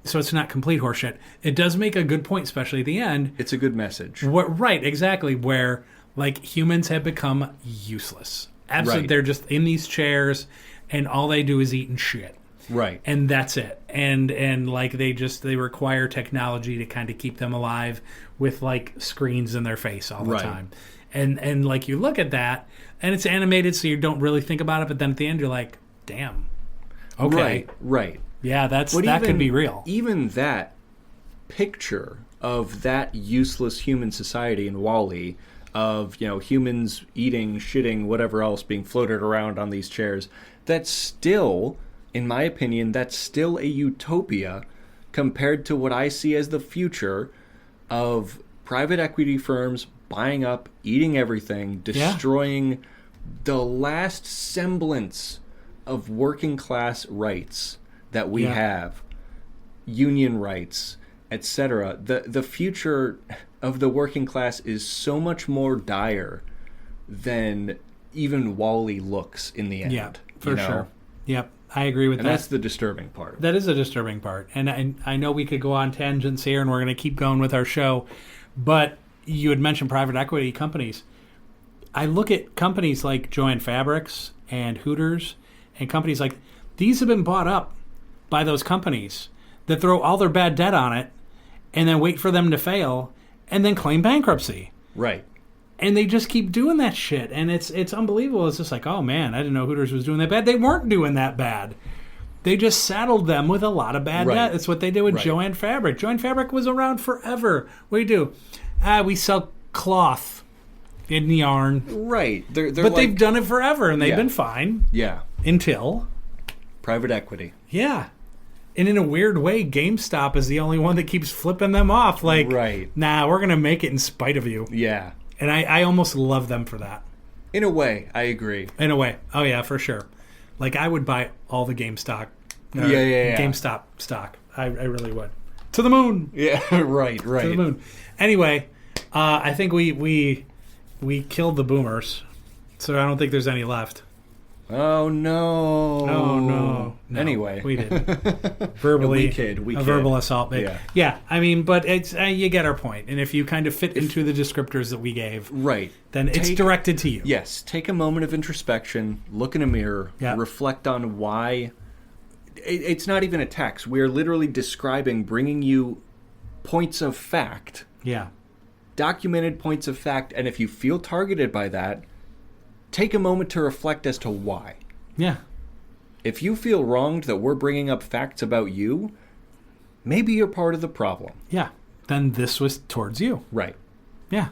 So it's not complete horseshit. It does make a good point, especially at the end. It's a good message. Right, exactly. Where like humans have become useless. Absolutely, Right. They're just in these chairs, and all they do is eat and shit. Right. And that's it. And like they require technology to kind of keep them alive with like screens in their face all the Right. time. And like you look at that, and it's animated, so you don't really think about it, but then at the end you're like, damn. Okay. Right. Yeah, that could be real. Even that picture of that useless human society in Wall-E, of humans eating, shitting, whatever else being floated around on these chairs, that's still, in my opinion, that's still a utopia compared to what I see as the future of private equity firms buying up, eating everything, destroying the last semblance of working class rights that we have, union rights, etc. The future of the working class is so much more dire than even Wall-E looks in the end. Yeah, for sure. Yep, I agree with that. And that's the disturbing part. That is a disturbing part. And I know we could go on tangents here, and we're going to keep going with our show, but you had mentioned private equity companies. I look at companies like Joann Fabrics and Hooters and companies like these have been bought up by those companies that throw all their bad debt on it and then wait for them to fail and then claim bankruptcy. Right. And they just keep doing that shit. And it's unbelievable. It's just like, oh, man, I didn't know Hooters was doing that bad. They weren't doing that bad. They just saddled them with a lot of bad debt. That's what they did with Joann Fabric. Joann Fabric was around forever. What do you do? We sell cloth in yarn. Right. But they've done it forever, and they've been fine. Yeah. Until... private equity. Yeah. And in a weird way, GameStop is the only one that keeps flipping them off. Like, nah, we're going to make it in spite of you. Yeah. And I almost love them for that. In a way, I agree. In a way. Oh, yeah, for sure. Like, I would buy all the GameStop stock. I really would. To the moon. Yeah, right. To the moon. Anyway, I think we killed the boomers, so I don't think there's any left. Oh, no. Oh, no. Anyway. We did. Verbally. We a verbal assault. But yeah, I mean, but it's you get our point. And if you kind of fit into the descriptors that we gave, then it's directed to you. Yes. Take a moment of introspection, look in a mirror, reflect on why. It's not even a text. We're literally describing, bringing you points of fact. Yeah. Documented points of fact. And if you feel targeted by that, take a moment to reflect as to why. Yeah. If you feel wronged that we're bringing up facts about you, maybe you're part of the problem. Yeah. Then this was towards you. Right. Yeah.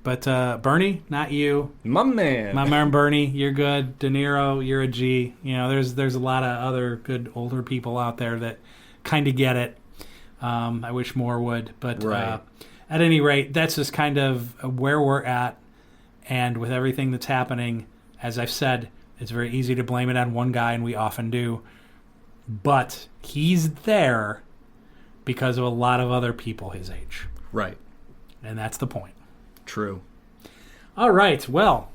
But Bernie, not you. My man. My man Bernie, you're good. De Niro, you're a G. You know, there's a lot of other good older people out there that kind of get it. I wish more would. But at any rate, that's just kind of where we're at. And with everything that's happening, as I've said, it's very easy to blame it on one guy, and we often do. But he's there because of a lot of other people his age. Right. And that's the point. True. All right. Well,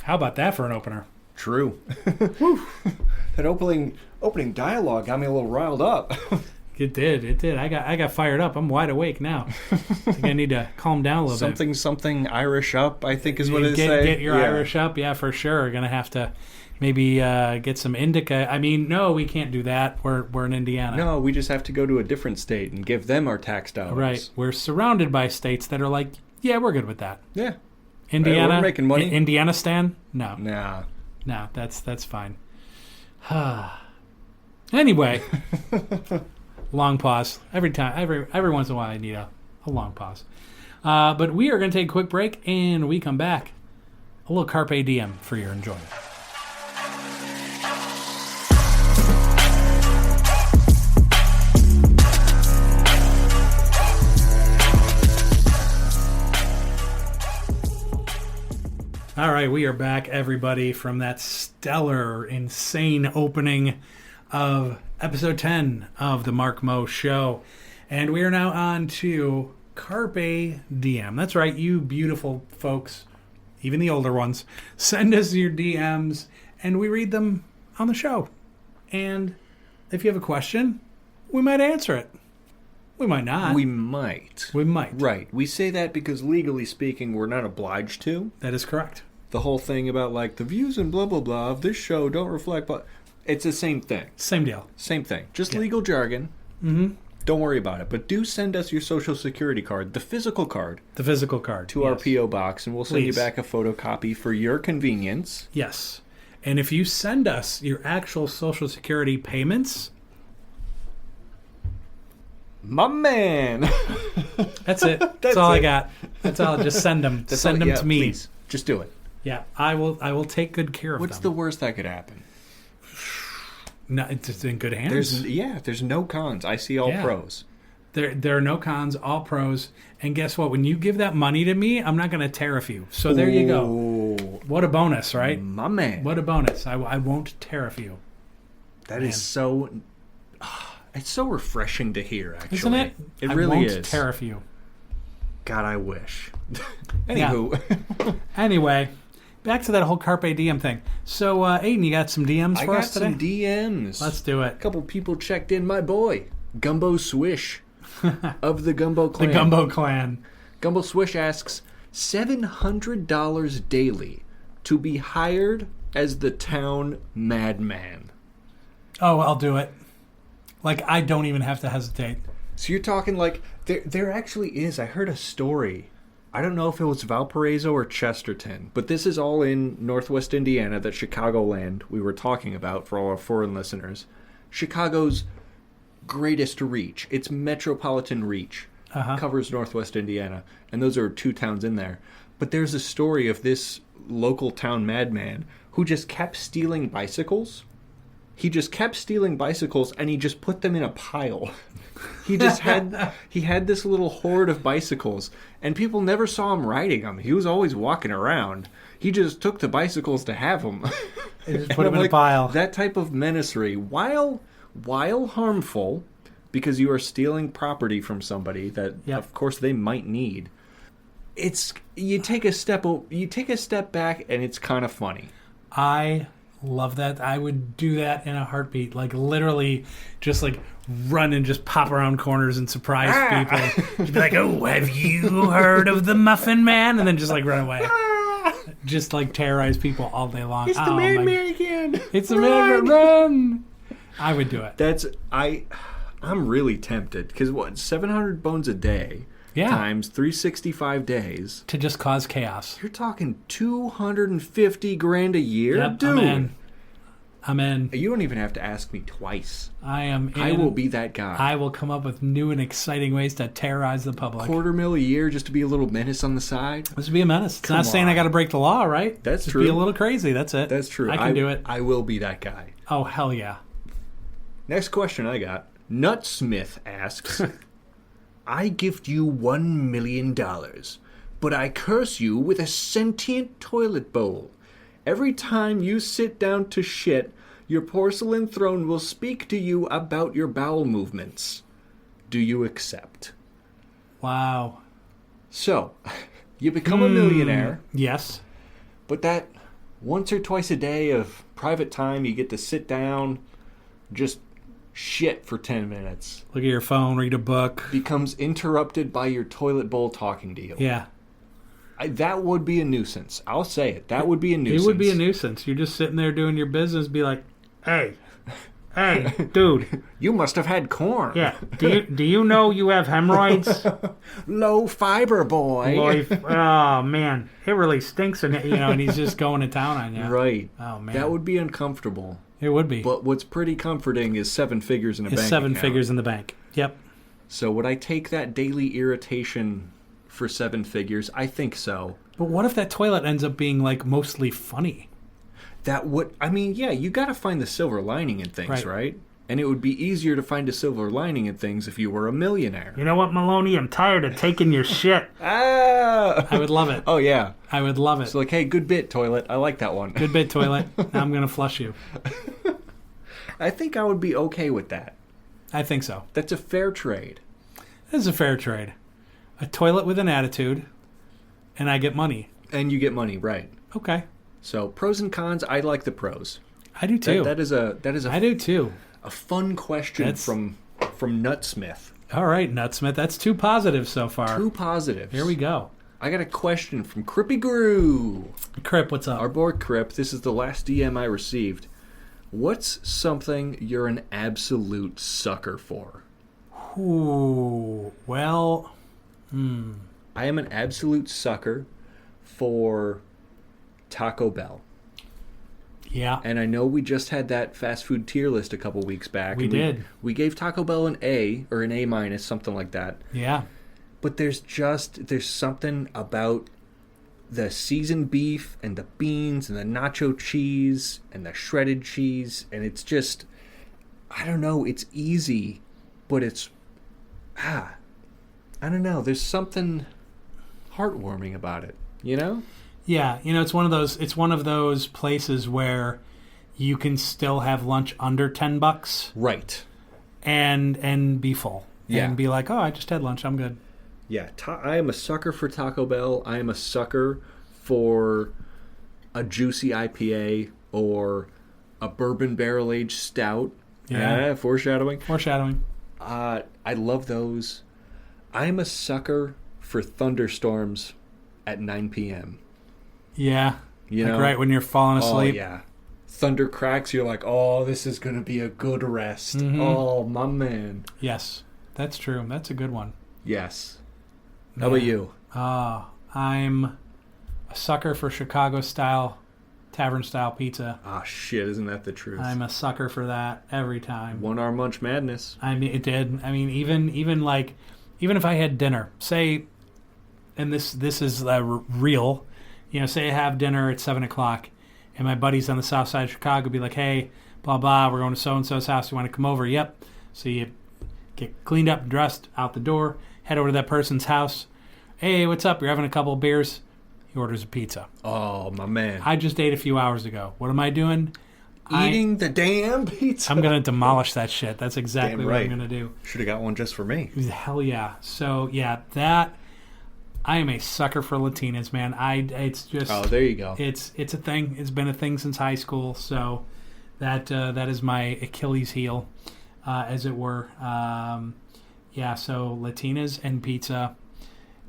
how about that for an opener? True. That opening dialogue got me a little riled up. It did. I got fired up. I'm wide awake now. I think I need to calm down a little bit. Something Irish up, I think is what it says. Get your Irish up, yeah, for sure. We're going to have to maybe get some indica. I mean, no, we can't do that. We're in Indiana. No, we just have to go to a different state and give them our tax dollars. Right. We're surrounded by states that are like, yeah, we're good with that. Yeah. Indiana, right, we're making money. Indiana stan? No. Nah. No, that's fine. Anyway, long pause. Every once in a while I need a long pause. But we are going to take a quick break, and when we come back, a little Carpe Diem for your enjoyment. All right, we are back, everybody, from that stellar, insane opening of episode 10 of the Mark Moe Show. And we are now on to Carpe Diem. That's right, you beautiful folks, even the older ones, send us your DMs, and we read them on the show. And if you have a question, we might answer it. We might not. We might. Right. We say that because legally speaking, we're not obliged to. That is correct. The whole thing about like the views and blah, blah, blah of this show don't reflect, but it's the same thing. Same deal. Same thing. Just legal jargon. Mm-hmm. Don't worry about it. But do send us your Social Security card, the physical card. The physical card. To our P.O. box, and we'll send you back a photocopy for your convenience. Yes. And if you send us your actual Social Security payments... My man! That's it. That's all I got. That's all. Just send them. Send them to me. Please. Just do it. Yeah, I will take good care of them. What's the worst that could happen? No, it's in good hands. There's no cons. I see all pros. There are no cons, all pros. And guess what? When you give that money to me, I'm not going to tariff you. So there you go. What a bonus, right? My man. What a bonus. I won't tariff you. That is so... It's so refreshing to hear, actually. Isn't it? It really is. I won't tariff you. God, I wish. Anywho. Anyway, back to that whole Carpe Diem thing. So, Aiden, you got some DMs for us today? I got some DMs. Let's do it. A couple people checked in. My boy, Gumbo Swish of the Gumbo Clan. The Gumbo Clan. Gumbo Swish asks, $700 daily to be hired as the town madman. Oh, I'll do it. Like, I don't even have to hesitate. So you're talking like, there actually is, I heard a story. I don't know if it was Valparaiso or Chesterton, but this is all in Northwest Indiana, that Chicagoland we were talking about for all our foreign listeners. Chicago's greatest reach, its metropolitan reach, covers Northwest Indiana, and those are 2 towns in there. But there's a story of this local town madman who just kept stealing bicycles. He just kept stealing bicycles, and he just put them in a pile. He had this little hoard of bicycles, and people never saw him riding them. He was always walking around. He just took the bicycles to have them. And just put them in a pile. That type of menacery, while harmful, because you are stealing property from somebody that, of course, they might need. You take a step back, and it's kind of funny. I love that. I would do that in a heartbeat. Like, literally just like run and just pop around corners and surprise people. Just be like, oh, have you heard of the Muffin Man? And then just like run away. Just like terrorize people all day long. It's the man again. It's the man, run. I would do it. I'm really tempted, because what, 700 bones a day times 365 days to just cause chaos. You're talking $250,000 a year, yep, dude. I'm in. You don't even have to ask me twice. I am in. I will be that guy. I will come up with new and exciting ways to terrorize the public. $250,000 a year just to be a little menace on the side. This would be a menace. It's not saying I got to break the law, right? That's just true. Be a little crazy. That's it. That's true. I can do it. I will be that guy. Oh, hell yeah. Next question I got. Nutsmith asks, I gift you $1 million, but I curse you with a sentient toilet bowl. Every time you sit down to shit, your porcelain throne will speak to you about your bowel movements. Do you accept? Wow. So, you become a millionaire. Yes. But that once or twice a day of private time, you get to sit down, just shit for 10 minutes. Look at your phone, read a book. Becomes interrupted by your toilet bowl talking to you. Yeah. That would be a nuisance. I'll say it. That would be a nuisance. It would be a nuisance. You're just sitting there doing your business, be like, hey, dude. You must have had corn. Yeah. Do you know you have hemorrhoids? Low fiber, boy. Oh, man. It really stinks. And he's just going to town on you. Right. Oh, man. That would be uncomfortable. It would be. But what's pretty comforting is 7 figures in a bank account. 7 figures in the bank. Yep. So would I take that daily irritation for 7 figures? I think so. But what if that toilet ends up being, like, mostly funny? That would... I mean, yeah, you got to find the silver lining in things, right? And it would be easier to find a silver lining in things if you were a millionaire. You know what, Maloney? I'm tired of taking your shit. Ah! I would love it. Oh, yeah. I would love it. It's like, hey, good bit, toilet. I like that one. Good bit, toilet. Now I'm going to flush you. I think I would be okay with that. I think so. That's a fair trade. It is a fair trade. A toilet with an attitude, and I get money. And you get money, right. Okay. So, pros and cons, I like the pros. I do too. That is a I do too. A fun question from Nutsmith. All right, Nutsmith. That's 2 positives so far. 2 positives. Here we go. I got a question from Crippy Guru. Crip, what's up? Our boy Crip. This is the last DM I received. What's something you're an absolute sucker for? Ooh, well, I am an absolute sucker for Taco Bell. Yeah. And I know we just had that fast food tier list a couple weeks back. We did. We gave Taco Bell an A or an A minus, something like that. Yeah. But there's something about the seasoned beef and the beans and the nacho cheese and the shredded cheese, and it's just, I don't know, it's easy, but it's I don't know. There's something heartwarming about it, you know? Yeah, it's one of those places where you can still have lunch under $10 Right. and be full. Yeah. And be like, "Oh, I just had lunch. I'm good." Yeah, I am a sucker for Taco Bell. I am a sucker for a juicy IPA or a bourbon barrel-aged stout. Yeah. Foreshadowing. I love those. I'm a sucker for thunderstorms at 9 p.m. Yeah. You like know? right when you're falling asleep. Oh, yeah. Thunder cracks, you're like, oh, this is going to be a good rest. Mm-hmm. Oh, my man. Yes, that's true. That's a good one. Yes. How about you? I'm a sucker for Chicago-style, tavern-style pizza. Ah, shit, isn't that the truth? I'm a sucker for that every time. One-arm munch madness. I mean, it did. I mean, even if I had dinner, say, and this is real, say I have dinner at 7:00, and my buddies on the south side of Chicago be like, "Hey, blah blah, we're going to so and so's house. You want to come over?" Yep. So you get cleaned up, dressed, out the door, head over to that person's house. "Hey, what's up? You're having a couple of beers." He orders a pizza. Oh, my man. I just ate a few hours ago. What am I doing? Eating the damn pizza. I'm going to demolish that shit. That's exactly what I'm going to do. Should have got one just for me. Hell yeah. So, yeah, I am a sucker for Latinas, man. It's just... Oh, there you go. It's a thing. It's been a thing since high school. So that is my Achilles heel, as it were. Yeah, so Latinas and pizza.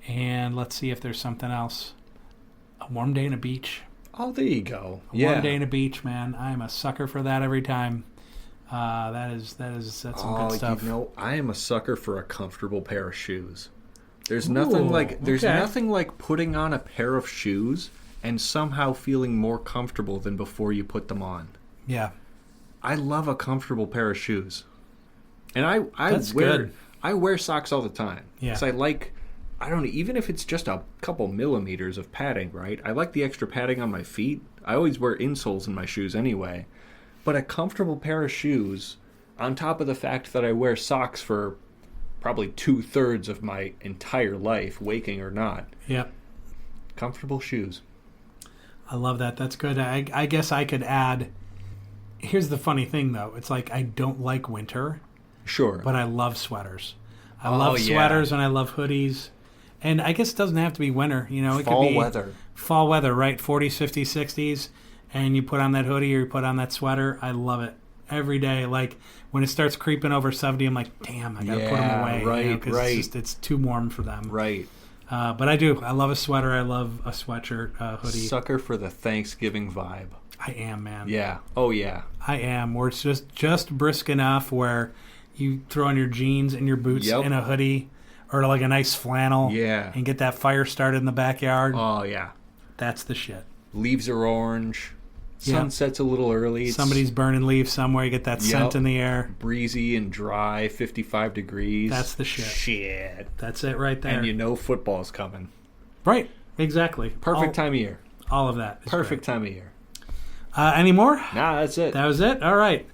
And let's see if there's something else. A warm day on a beach. Oh, there you go. Warm day on a beach, man. I'm a sucker for that every time. That's some good stuff. I am a sucker for a comfortable pair of shoes. There's nothing like putting on a pair of shoes and somehow feeling more comfortable than before you put them on. Yeah. I love a comfortable pair of shoes. And I wear socks all the time. Yeah. Because even if it's just a couple millimeters of padding, right? I like the extra padding on my feet. I always wear insoles in my shoes anyway. But a comfortable pair of shoes, on top of the fact that I wear socks for probably 2/3 of my entire life, waking or not. Yep. Comfortable shoes. I love that. That's good. I guess I could add... Here's the funny thing, though. It's like I don't like winter. Sure. But I love sweaters. I love sweaters and I love hoodies. And I guess it doesn't have to be winter. It could be fall weather, right? 40s, 50s, 60s. And you put on that hoodie or you put on that sweater. I love it. Every day. Like, when it starts creeping over 70, I'm like, damn, I got to put them away. Right, right. It's too warm for them. Right. But I do. I love a sweater. I love a sweatshirt, hoodie. Sucker for the Thanksgiving vibe. I am, man. Yeah. Oh, yeah. I am. Where it's just brisk enough where you throw on your jeans and your boots and a hoodie or like a nice flannel. Yeah. And get that fire started in the backyard. Oh, yeah. That's the shit. Leaves are orange. Sunset's a little early. Somebody's burning leaves somewhere. You get that scent in the air. Breezy and dry, 55 degrees. That's the shit. Shit. That's it right there. And football's coming. Right. Exactly. Perfect time of year. All of that. Perfect time of year. Any more? Nah, that's it. That was it? All right.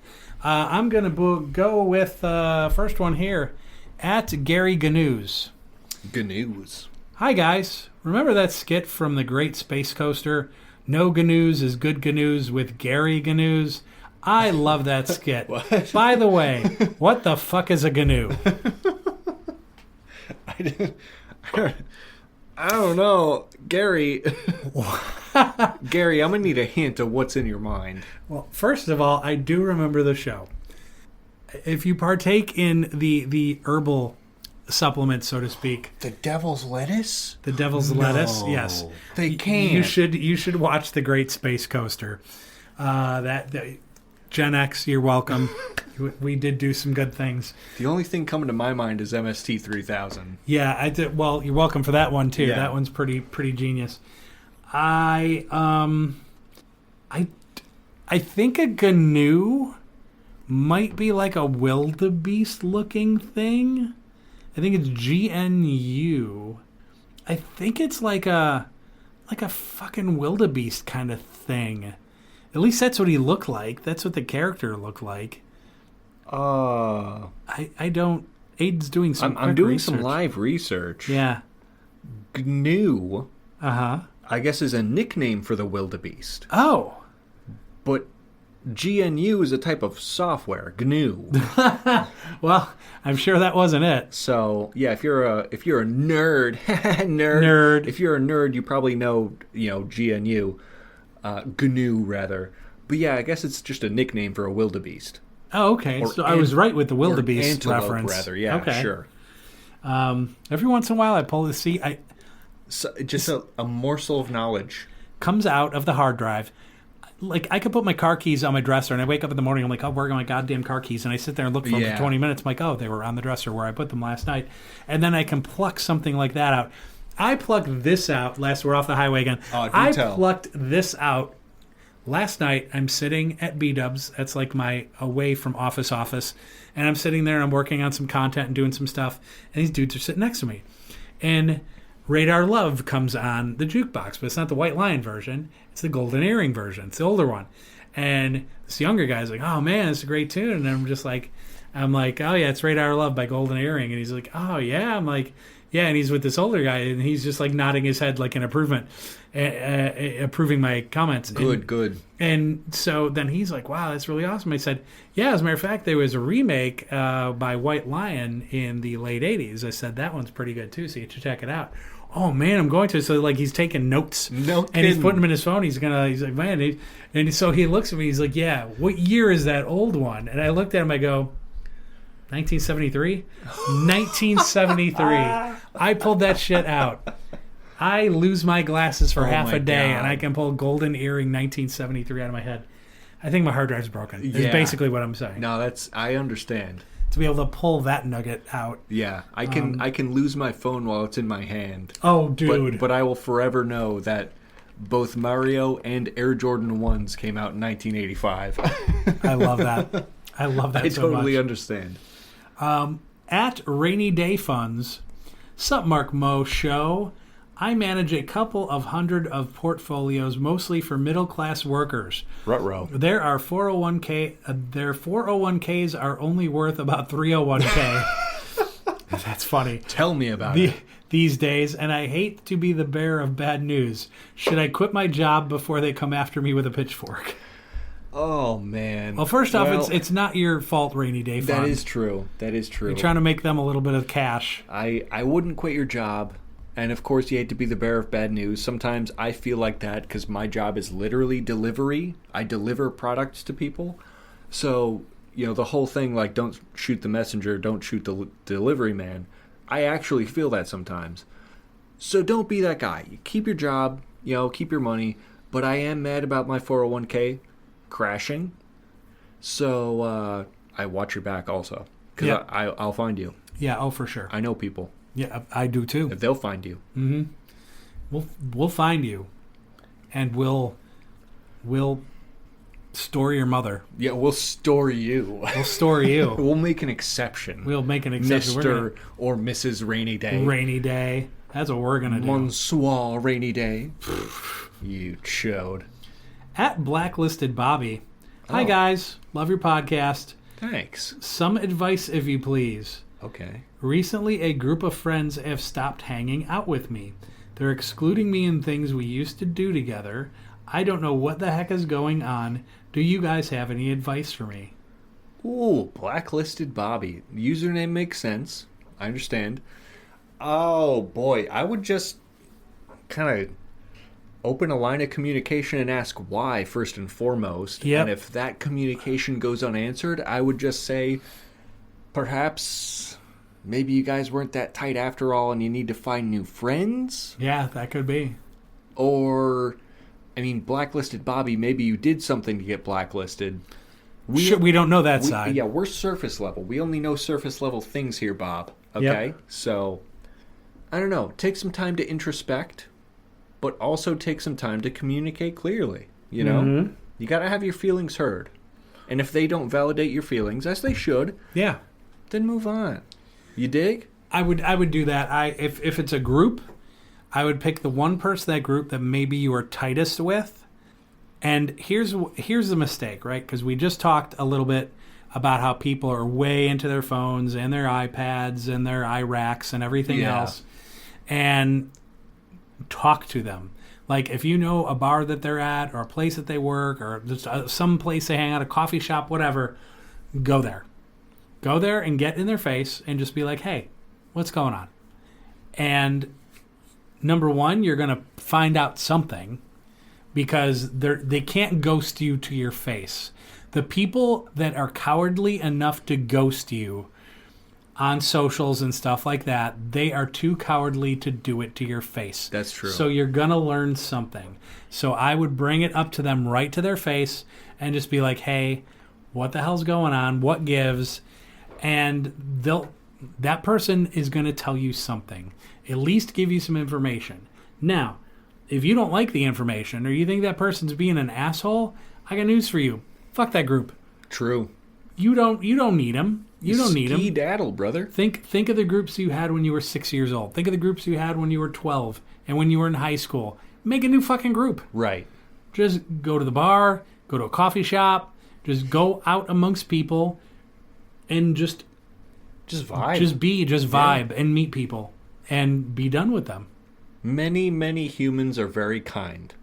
I'm going to go with first one here. At Gary Gnews. Gnews. Hi, guys. Remember that skit from The Great Space Coaster? No Gnews is good Gnews with Gary Gnews. I love that skit. By the way, what the fuck is a GNU? I don't know. Gary, Gary, I'm going to need a hint of what's in your mind. Well, first of all, I do remember the show. If you partake in the herbal supplement, so to speak. The devil's lettuce? The devil's lettuce, yes. They can't. You should watch The Great Space Coaster. Gen X, you're welcome. We did do some good things. The only thing coming to my mind is MST 3000. Yeah, I did. Well, you're welcome for that one too. Yeah. That one's pretty genius. I think a GNU might be like a wildebeest looking thing. I think it's GNU. I think it's like a fucking wildebeest kind of thing. At least that's what he looked like. That's what the character looked like. I don't. Aiden's doing some I'm doing research. some live research. Yeah. GNU, Uh-huh. I guess, is a nickname for the wildebeest. Oh. But GNU is a type of software, GNU. Well, I'm sure that wasn't it. So yeah, if you're a nerd, Nerd. If you're a nerd, you probably know GNU, GNU rather. But yeah, I guess it's just a nickname for a wildebeest. Oh, okay. Or So I was right with the or wildebeest antelope, reference. rather. Yeah, okay. sure. Every once in a while, I pull the seat. So, just a morsel of knowledge. Comes out of the hard drive. Like, I could put my car keys on my dresser, and I wake up in the morning, I'm like, oh, where are my goddamn car keys? And I sit there and look for them Yeah. for 20 minutes. I'm like, oh, they were on the dresser where I put them last night. And then I can pluck something like that out. I plucked this out. We're off the highway again. Oh, do I tell. plucked this out. Last night, I'm sitting at B-Dubs. That's like my away from office. And I'm sitting there, and I'm working on some content and doing some stuff. And these dudes are sitting next to me. And Radar Love comes on the jukebox, but it's not the White Lion version. It's the Golden Earring version. It's the older one. And this younger guy's like, oh, man, it's a great tune. And I'm like, oh, yeah, it's Radar Love by Golden Earring. And he's like, oh, yeah. I'm like, yeah. And he's with this older guy, and he's just like nodding his head like an approving my comments. Good. And so then he's like, wow, that's really awesome. I said, yeah, as a matter of fact, there was a remake by White Lion in the late 80s. I said, that one's pretty good, too, so you should check it out. Oh, man, I'm going to. So, like, he's taking notes. No and he's kidding. putting them in his phone. He's like, man. And so he looks at me. He's like, yeah, what year is that old one? And I looked at him. I go, 1973? 1973. I pulled that shit out. I lose my glasses for half my a day, God. and I can pull Golden Earring 1973 out of my head. I think my hard drive's broken. Is Yeah. basically what I'm saying. No, I understand. To be able to pull that nugget out. Yeah, I can lose my phone while it's in my hand. Oh, dude. But I will forever know that both Mario and Air Jordan 1s came out in 1985. I love that. I love that I so totally much. understand. At Rainy Day Funds, sup Mark Mo Show. I manage a couple of hundred of portfolios, mostly for middle-class workers. Ruh-roh. Their 401ks are only worth about 301k. That's funny. Tell me about it. These days, and I hate to be the bearer of bad news. Should I quit my job before they come after me with a pitchfork? Oh, man. Well, first off, it's not your fault, Rainy Day Fund. That is true. You're trying to make them a little bit of cash. I wouldn't quit your job. And, of course, you hate to be the bearer of bad news. Sometimes I feel like that because my job is literally delivery. I deliver products to people. So, the whole thing, like, don't shoot the messenger, don't shoot the delivery man. I actually feel that sometimes. So don't be that guy. You keep your job, keep your money. But I am mad about my 401k crashing. So I watch your back also. Because I'll find you. Yeah, oh, for sure. I know people. Yeah, I do too. If they'll find you. Mm-hmm. We'll find you, and we'll store your mother. Yeah, we'll store you. We'll store you. We'll make an exception. We'll make an exception. Mr. or Mrs. Rainy Day. Rainy Day. That's what we're gonna do. Bonsoir, Rainy Day. You chode. At Blacklisted Bobby. Hi Oh. guys, love your podcast. Thanks. Some advice, if you please. Okay. Recently, a group of friends have stopped hanging out with me. They're excluding me in things we used to do together. I don't know what the heck is going on. Do you guys have any advice for me? Ooh, Blacklisted Bobby. The username makes sense. I understand. Oh, boy. I would just kind of open a line of communication and ask why, first and foremost. Yep. And if that communication goes unanswered, I would just say, perhaps maybe you guys weren't that tight after all and you need to find new friends? Yeah, that could be. Or, Blacklisted Bobby, maybe you did something to get blacklisted. We don't know that side. Yeah, we're surface level. We only know surface level things here, Bob. Okay? Yep. So, I don't know. Take some time to introspect, but also take some time to communicate clearly. You know? Mm-hmm. You got to have your feelings heard. And if they don't validate your feelings, as they should, Yeah. then move on. You dig? I would do that. If it's a group, I would pick the one person in that group that maybe you are tightest with. And here's the mistake, right? Because we just talked a little bit about how people are way into their phones and their iPads and their iRacks and everything else, and talk to them. Like, if you know a bar that they're at or a place that they work or just some place they hang out, a coffee shop, whatever, go there. Go there and get in their face and just be like, hey, what's going on? And number one, you're going to find out something because they can't ghost you to your face. The people that are cowardly enough to ghost you on socials and stuff like that, they are too cowardly to do it to your face. That's true. So you're going to learn something. So I would bring it up to them right to their face and just be like, hey, what the hell's going on? What gives? And that person is going to tell you something. At least give you some information. Now, if you don't like the information or you think that person's being an asshole, I got news for you. Fuck that group. True. You don't need them. You don't need them. Ski-daddle, brother. Think of the groups you had when you were 6 years old. Think of the groups you had when you were 12 and when you were in high school. Make a new fucking group. Right. Just go to the bar, go to a coffee shop, just go out amongst people and just vibe. Just vibe and meet people and be done with them. Many, many humans are very kind.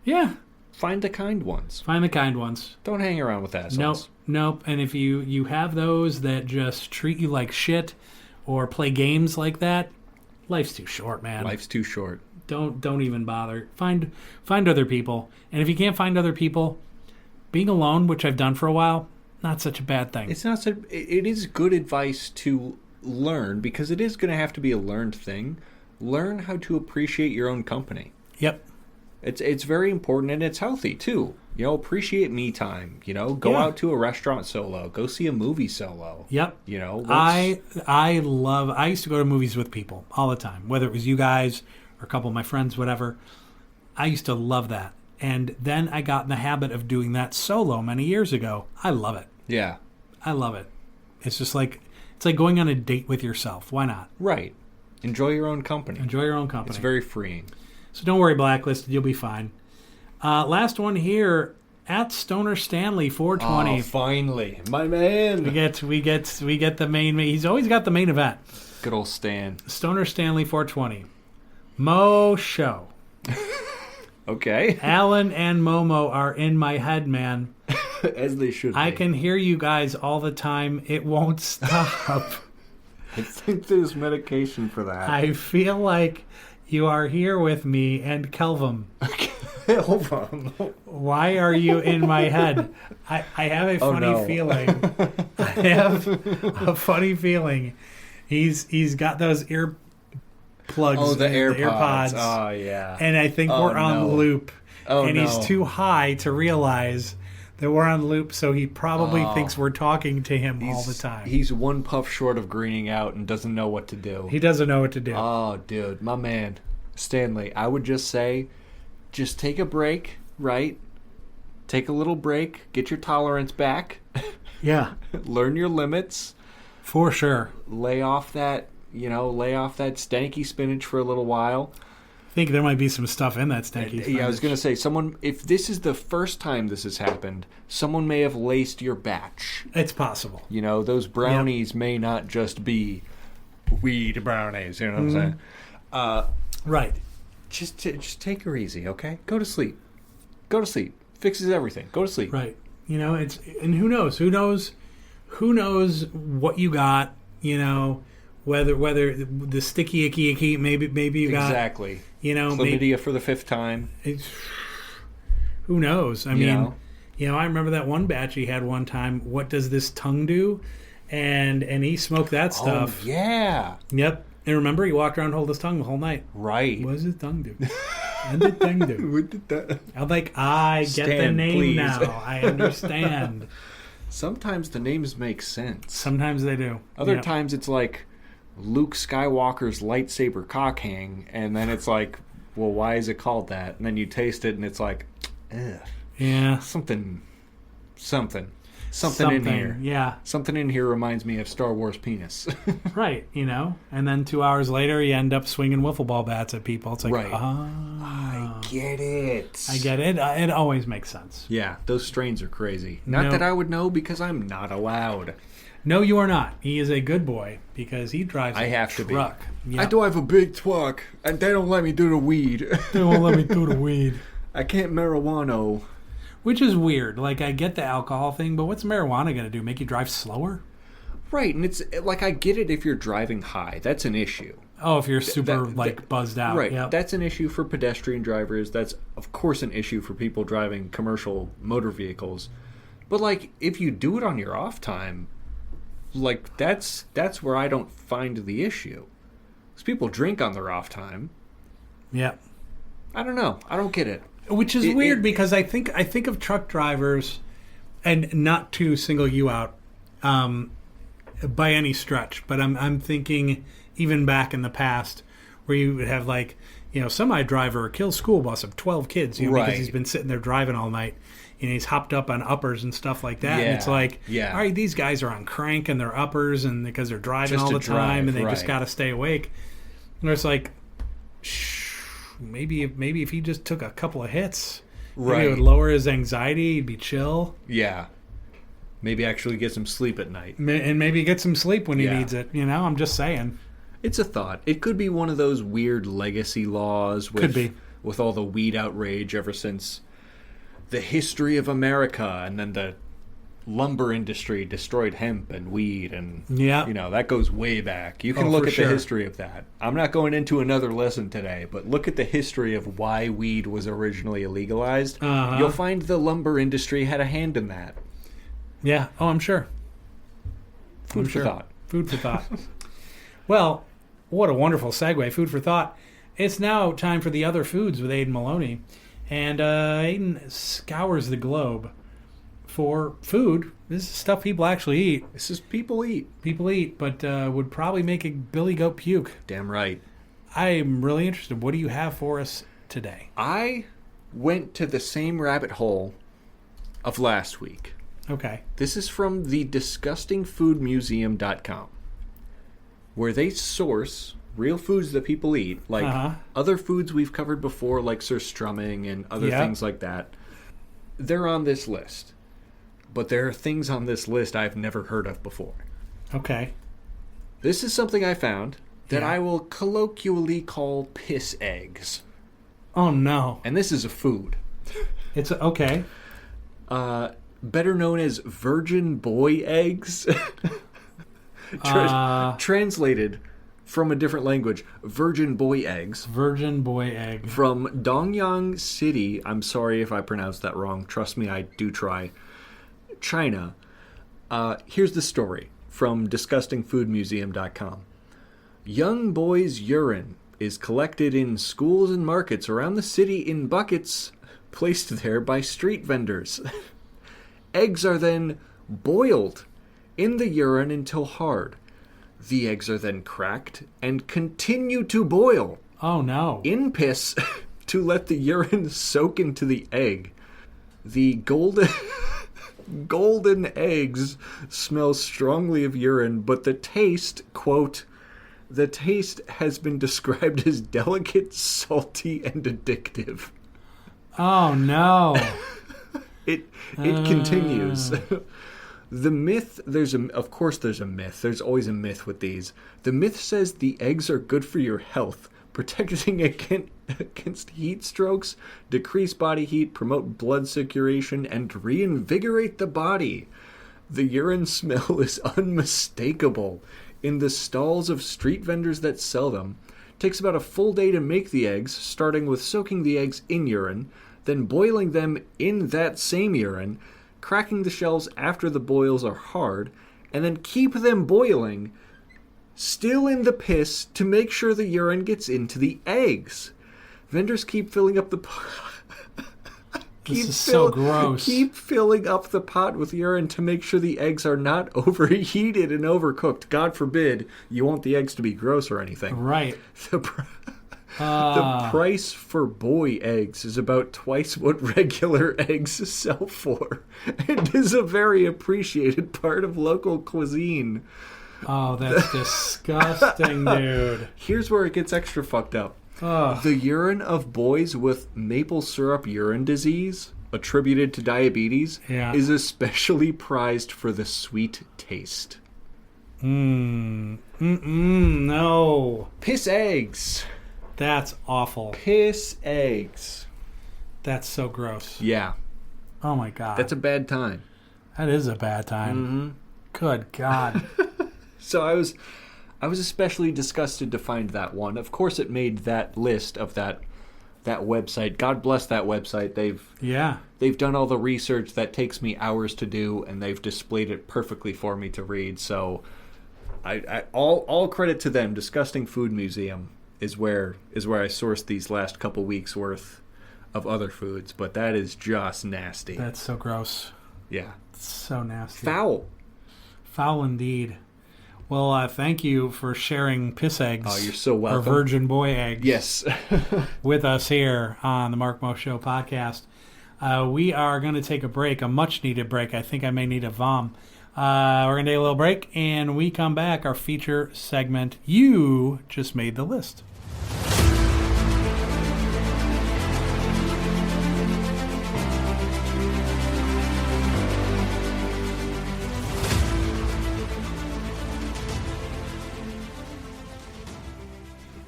Yeah. Find the kind ones. Find the kind ones. Don't hang around with assholes. Nope. And if you have those that just treat you like shit or play games like that, life's too short, man. Life's too short. Don't even bother. Find other people. And if you can't find other people, being alone, which I've done for a while, not such a bad thing. It's not so. It is good advice to learn because it is going to have to be a learned thing. Learn how to appreciate your own company. Yep. It's very important and it's healthy too. You know, appreciate me time. You know, go out to a restaurant solo. Go see a movie solo. Yep. You know, I used to go to movies with people all the time, whether it was you guys or a couple of my friends, whatever. I used to love that. And then I got in the habit of doing that solo many years ago. I love it. Yeah. I love it. It's just like, it's like going on a date with yourself. Why not? Right. Enjoy your own company. Enjoy your own company. It's very freeing. So don't worry, Blacklisted. You'll be fine. Last one here at Stoner Stanley 420. Oh, finally, my man. We get the main. He's always got the main event. Good old Stan. Stoner Stanley 420. Mo show. Okay. Alan and Momo are in my head, man. As they should be. I can hear you guys all the time. It won't stop. I think there's medication for that. I feel like you are here with me and Kelvin. Kelvin. Why are you in my head? I have a funny feeling. I have a funny feeling. He's got those ear plugs. Oh, the AirPods. Oh, yeah. And I think we're on loop. And he's too high to realize that we're on loop, so he probably thinks we're talking to him all the time. He's one puff short of greening out and doesn't know what to do. He doesn't know what to do. Oh, dude, my man. Stanley, I would just say, just take a break, right? Take a little break. Get your tolerance back. Yeah. Learn your limits. For sure. Lay off that stanky spinach for a little while. I think there might be some stuff in that stanky spinach. Yeah, I was going to say, if this is the first time this has happened, someone may have laced your batch. It's possible. You know, those brownies may not just be weed brownies, you know what I'm saying? Right. Just take her easy, okay? Go to sleep. Go to sleep. Fixes everything. Go to sleep. Right. You know, and who knows what you got, you know, whether the sticky icky maybe you got exactly. You know, chlamydia for the 5th time. Who knows? I mean, I remember that one batch he had one time. What does this tongue do? And he smoked that stuff. Oh, yeah. Yep. And remember, he walked around holding his tongue the whole night. Right. What does his tongue do? What did the tongue do? What did that? I'm like, I get the name please. Now. I understand. Sometimes the names make sense. Sometimes they do. Other times it's like Luke Skywalker's lightsaber cock hang, and then it's like, well, why is it called that? And then you taste it, and it's like, ugh. Yeah. Something. Something in here. Yeah. Something in here reminds me of Star Wars penis. Right, and then 2 hours later you end up swinging wiffle ball bats at people. It's like, Right. I Get it. I get it. It always makes sense. Yeah, those strains are crazy. Not that I would know because I'm not allowed. No, you are not. He is a good boy because he drives I a have truck. to be. Yep. I drive a big truck, and they don't let me do the weed. They won't let me do the weed. I can't marijuana. Which is weird. Like, I get the alcohol thing, but what's marijuana going to do? Make you drive slower? Right, and it's like I get it if you're driving high. That's an issue. Oh, if you're super, buzzed out. Right, Yep. that's an issue for pedestrian drivers. That's, of course, an issue for people driving commercial motor vehicles. But, like, if you do it on your off time, like, that's where I don't find the issue. Because people drink on their off time. Yep. I don't know. I don't get it. Which is weird because I think of truck drivers, and not to single you out by any stretch, but I'm thinking even back in the past where you would have semi driver kill school bus of 12 kids, right. because he's been sitting there driving all night and he's hopped up on uppers and stuff like that. Yeah. And it's like, yeah. all right, these guys are on crank and they're uppers and because they're driving Just all to the time drive, and they just right. got to stay awake. And it's like, maybe if he just took a couple of hits, maybe it would lower his anxiety. He'd be chill. Yeah. Maybe actually get some sleep at night. And maybe get some sleep when he needs it. I'm just saying. It's a thought. It could be one of those weird legacy laws with all the weed outrage ever since the history of America, and then the lumber industry destroyed hemp and weed, and that goes way back. You can look at the history of that. I'm not going into another lesson today, but look at the history of why weed was originally illegalized. You'll find the lumber industry had a hand in that. Yeah. Oh, I'm sure. Food for thought. Food for thought. Well, what a wonderful segue. Food for thought. It's now time for the other foods with Aiden Maloney. And Aiden scours the globe for food. This is stuff people actually eat. This is people eat. People eat, but would probably make a billy goat puke. Damn right. I'm really interested. What do you have for us today? I went to the same rabbit hole of last week. Okay. This is from the disgustingfoodmuseum.com, where they source real foods that people eat, like other foods we've covered before, like surstrumming and other things like that. They're on this list. But there are things on this list I've never heard of before. Okay. This is something I found that I will colloquially call piss eggs. Oh, no. And this is a food. It's okay. Better known as virgin boy eggs. Translated from a different language, virgin boy eggs. Virgin boy egg. From Dongyang City, I'm sorry if I pronounced that wrong. Trust me, I do try. China. Here's the story from disgustingfoodmuseum.com. Young boys' urine is collected in schools and markets around the city in buckets placed there by street vendors. Eggs are then boiled in the urine until hard. The eggs are then cracked and continue to boil. Oh, no. In piss to let the urine soak into the egg. The golden eggs smell strongly of urine, but the taste, quote, the taste has been described as delicate, salty, and addictive. Oh, no. It continues. The myth, of course there's a myth. There's always a myth with these. The myth says the eggs are good for your health, protecting against heat strokes, decrease body heat, promote blood circulation, and reinvigorate the body. The urine smell is unmistakable. In the stalls of street vendors that sell them, it takes about a full day to make the eggs, starting with soaking the eggs in urine, then boiling them in that same urine, cracking the shells after the boils are hard, and then keep them boiling, still in the piss, to make sure the urine gets into the eggs. Vendors keep filling up the pot. This is so gross. Keep filling up the pot with urine to make sure the eggs are not overheated and overcooked. God forbid you want the eggs to be gross or anything. Right. The price for boy eggs is about twice what regular eggs sell for, and is a very appreciated part of local cuisine. Oh, that's disgusting, dude. Here's where it gets extra fucked up. Ugh. The urine of boys with maple syrup urine disease, attributed to diabetes, is especially prized for the sweet taste. No. Piss eggs. That's awful. Piss eggs. That's so gross. Yeah. Oh, my God. That's a bad time. That is a bad time. Mm-hmm. Good God. So I was especially disgusted to find that one. Of course, it made that list of that website. God bless that website. They've done all the research that takes me hours to do, and they've displayed it perfectly for me to read. So, all credit to them. Disgusting Food Museum is where I sourced these last couple weeks worth of other foods, but that is just nasty. That's so gross. Yeah. It's so nasty. Foul. Foul indeed. Well, thank you for sharing piss eggs. Oh, you're so welcome. Or virgin boy eggs. Yes. with us here on the Mark Mo Show podcast. We are going to take a break, a much-needed break. I think I may need a vom. We're going to take a little break, and we come back, our feature segment, You Just Made the List.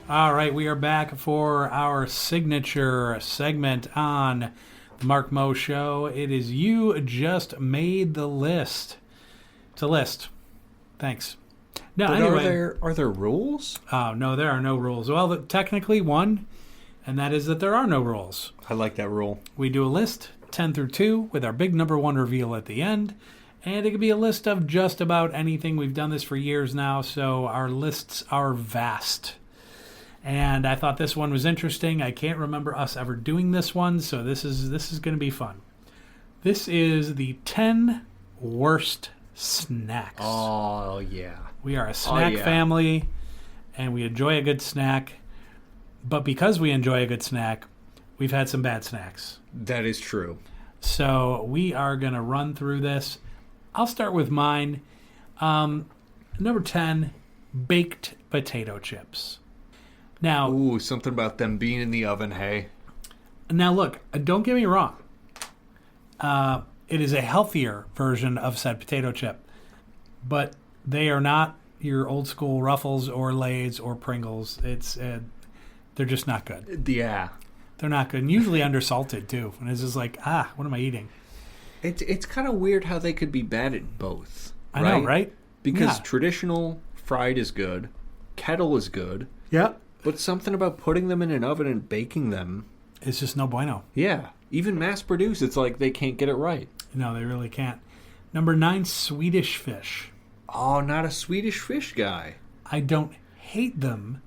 All right, we are back for our signature segment on the Mark Mo Show. It is You Just Made the List. It's a list. Thanks. No, but anyway, are there rules? Oh, no, there are no rules. Well, technically one, and that is that there are no rules. I like that rule. We do a list, 10 through 2, with our big number 1 reveal at the end. And it could be a list of just about anything. We've done this for years now, so our lists are vast. And I thought this one was interesting. I can't remember us ever doing this one, so this is going to be fun. This is the 10 worst snacks. Oh, yeah. We are a snack family, and we enjoy a good snack. But because we enjoy a good snack, we've had some bad snacks. That is true. So we are going to run through this. I'll start with mine. Number 10, baked potato chips. Now, ooh, something about them being in the oven, hey? Now, look, don't get me wrong. It is a healthier version of said potato chip, but they are not your old school Ruffles or Lay's or Pringles. They're just not good. Yeah. They're not good. And usually undersalted, too. And it's just like, what am I eating? It's kind of weird how they could be bad at both. I know, right? Because traditional fried is good. Kettle is good. Yep. But something about putting them in an oven and baking them. It's just no bueno. Yeah. Even mass-produced, it's like they can't get it right. No, they really can't. Number 9, Swedish fish. Oh, not a Swedish fish guy. I don't hate them.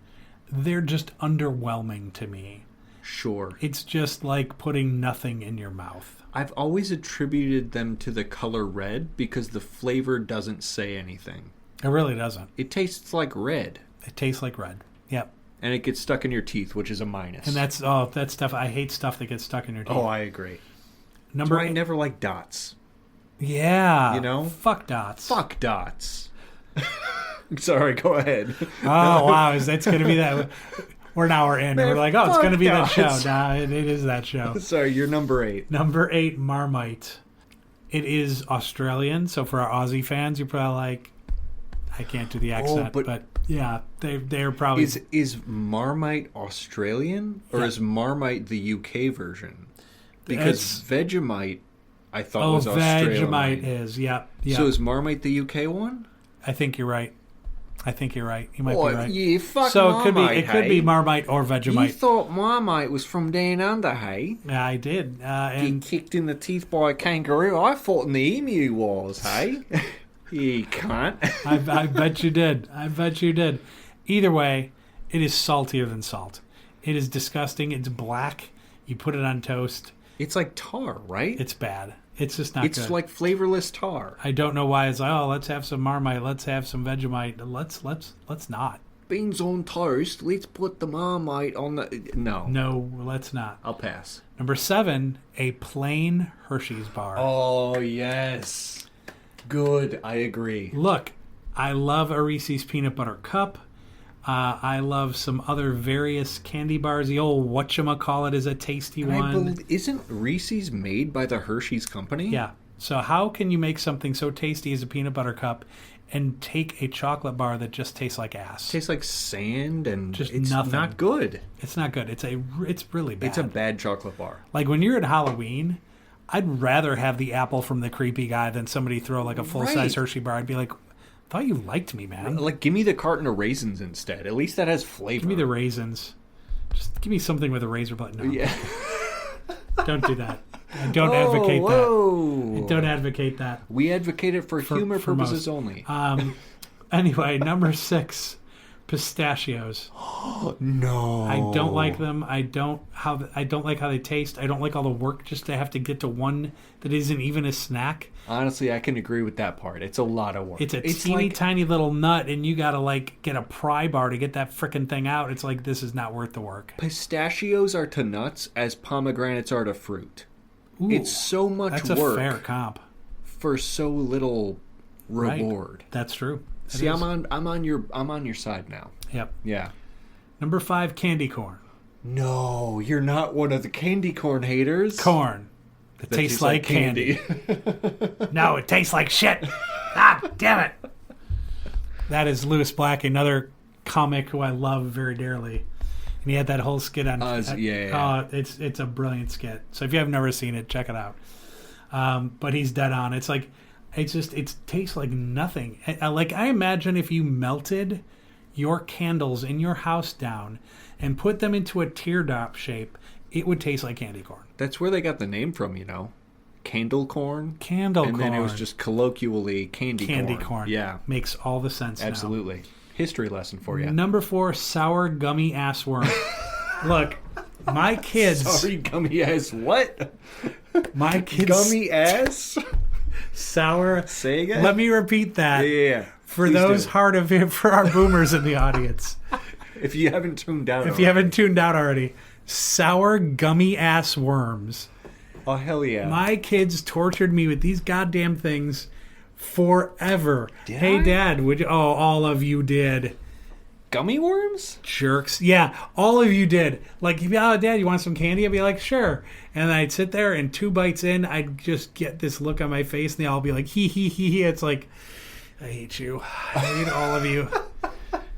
They're just underwhelming to me. Sure. It's just like putting nothing in your mouth. I've always attributed them to the color red because the flavor doesn't say anything. It really doesn't. It tastes like red. It tastes like red. Yep. And it gets stuck in your teeth, which is a minus. And that's stuff. I hate stuff that gets stuck in your teeth. Oh, I agree. Number I never like dots. Yeah. You know? Fuck dots. Fuck dots. Sorry, go ahead. Oh, wow. That's going to be that. We're an hour in. Man, we're like, it's going to be dots. that show. Nah, it is that show. Sorry, you're number 8. Number 8, Marmite. It is Australian, so for our Aussie fans, you're probably like, I can't do the accent, but yeah, they're probably... Is Marmite Australian, or is Marmite the UK version? Because Vegemite, I thought was Australian. Vegemite is, yep. So is Marmite the UK one? I think you're right. You might be right. Yeah, fuck so Marmite, it could be Marmite or Vegemite. You thought Marmite was from down under, hey? Yeah, I did. And Get kicked in the teeth by a kangaroo. I thought an emu was, hey? You can't. I bet you did. Either way, it is saltier than salt. It is disgusting. It's black. You put it on toast. It's like tar, right? It's bad. It's just not good. It's like flavorless tar. I don't know why it's like, let's have some Marmite, let's have some Vegemite. Let's not. beans on toast. Let's put the Marmite on the... No. No, let's not. I'll pass. Number 7, a plain Hershey's bar. Oh, yes. Good. I agree. Look, I love a Reese's Peanut Butter Cup. I love some other various candy bars. The old whatchamacallit is a tasty one. Isn't Reese's made by the Hershey's company? Yeah. So how can you make something so tasty as a peanut butter cup and take a chocolate bar that just tastes like ass? Tastes like sand and Just it's nothing. not good. It's not good. It's really bad. It's a bad chocolate bar. Like when you're at Halloween, I'd rather have the apple from the creepy guy than somebody throw like a full-size Right. Hershey bar. I'd be like, I thought you liked me, man. Like, give me the carton of raisins instead. At least that has flavor. Give me the raisins. Just give me something with a razor blade. No, Yeah. don't do that. I don't advocate that. Whoa. I don't advocate that. We advocate it for humor for purposes most. only. Anyway, number 6, pistachios. No. I don't like them. I don't like how they taste. I don't like all the work just to have to get to one that isn't even a snack. Honestly, I can agree with that part. It's a lot of work. It's a teeny tiny little nut, and you gotta like get a pry bar to get that frickin' thing out. It's like, this is not worth the work. Pistachios are to nuts as pomegranates are to fruit. Ooh, It's so much that's a work fair comp. for so little reward. Right. That's true. That See, is. I'm on your side now. Yep. Yeah. Number 5, candy corn. No, you're not one of the candy corn haters. Corn. That tastes like candy. No, it tastes like shit. God damn it. That is Lewis Black, another comic who I love very dearly. And he had that whole skit on... yeah. It's a brilliant skit. So if you have never seen it, check it out. But he's dead on. It's like... It tastes like nothing. I imagine if you melted your candles in your house down and put them into a teardrop shape, it would taste like candy corn. That's where they got the name from, you know. Candle corn. Candle and corn. then it was just colloquially candy corn. Yeah. Makes all the sense Absolutely. now. History lesson for you. Number 4, sour gummy ass worm. Look, my kids... Sorry, gummy ass what? My kids... Gummy ass? Sour... Say again? Let me repeat that. Yeah. For Please those do. for our boomers in the audience. If you haven't tuned out If you haven't tuned out already. Sour gummy ass worms. Oh, hell yeah. My kids tortured me with these goddamn things forever. Hey, I? Dad, would you... Oh, all of you did. Gummy worms? Jerks. Yeah, all of you did. Like, oh, Dad, you want some candy? I'd be like, sure. And I'd sit there, and 2 bites in, I'd just get this look on my face, and they all be like, hee, hee, hee, hee. It's like, I hate you. I hate all of you.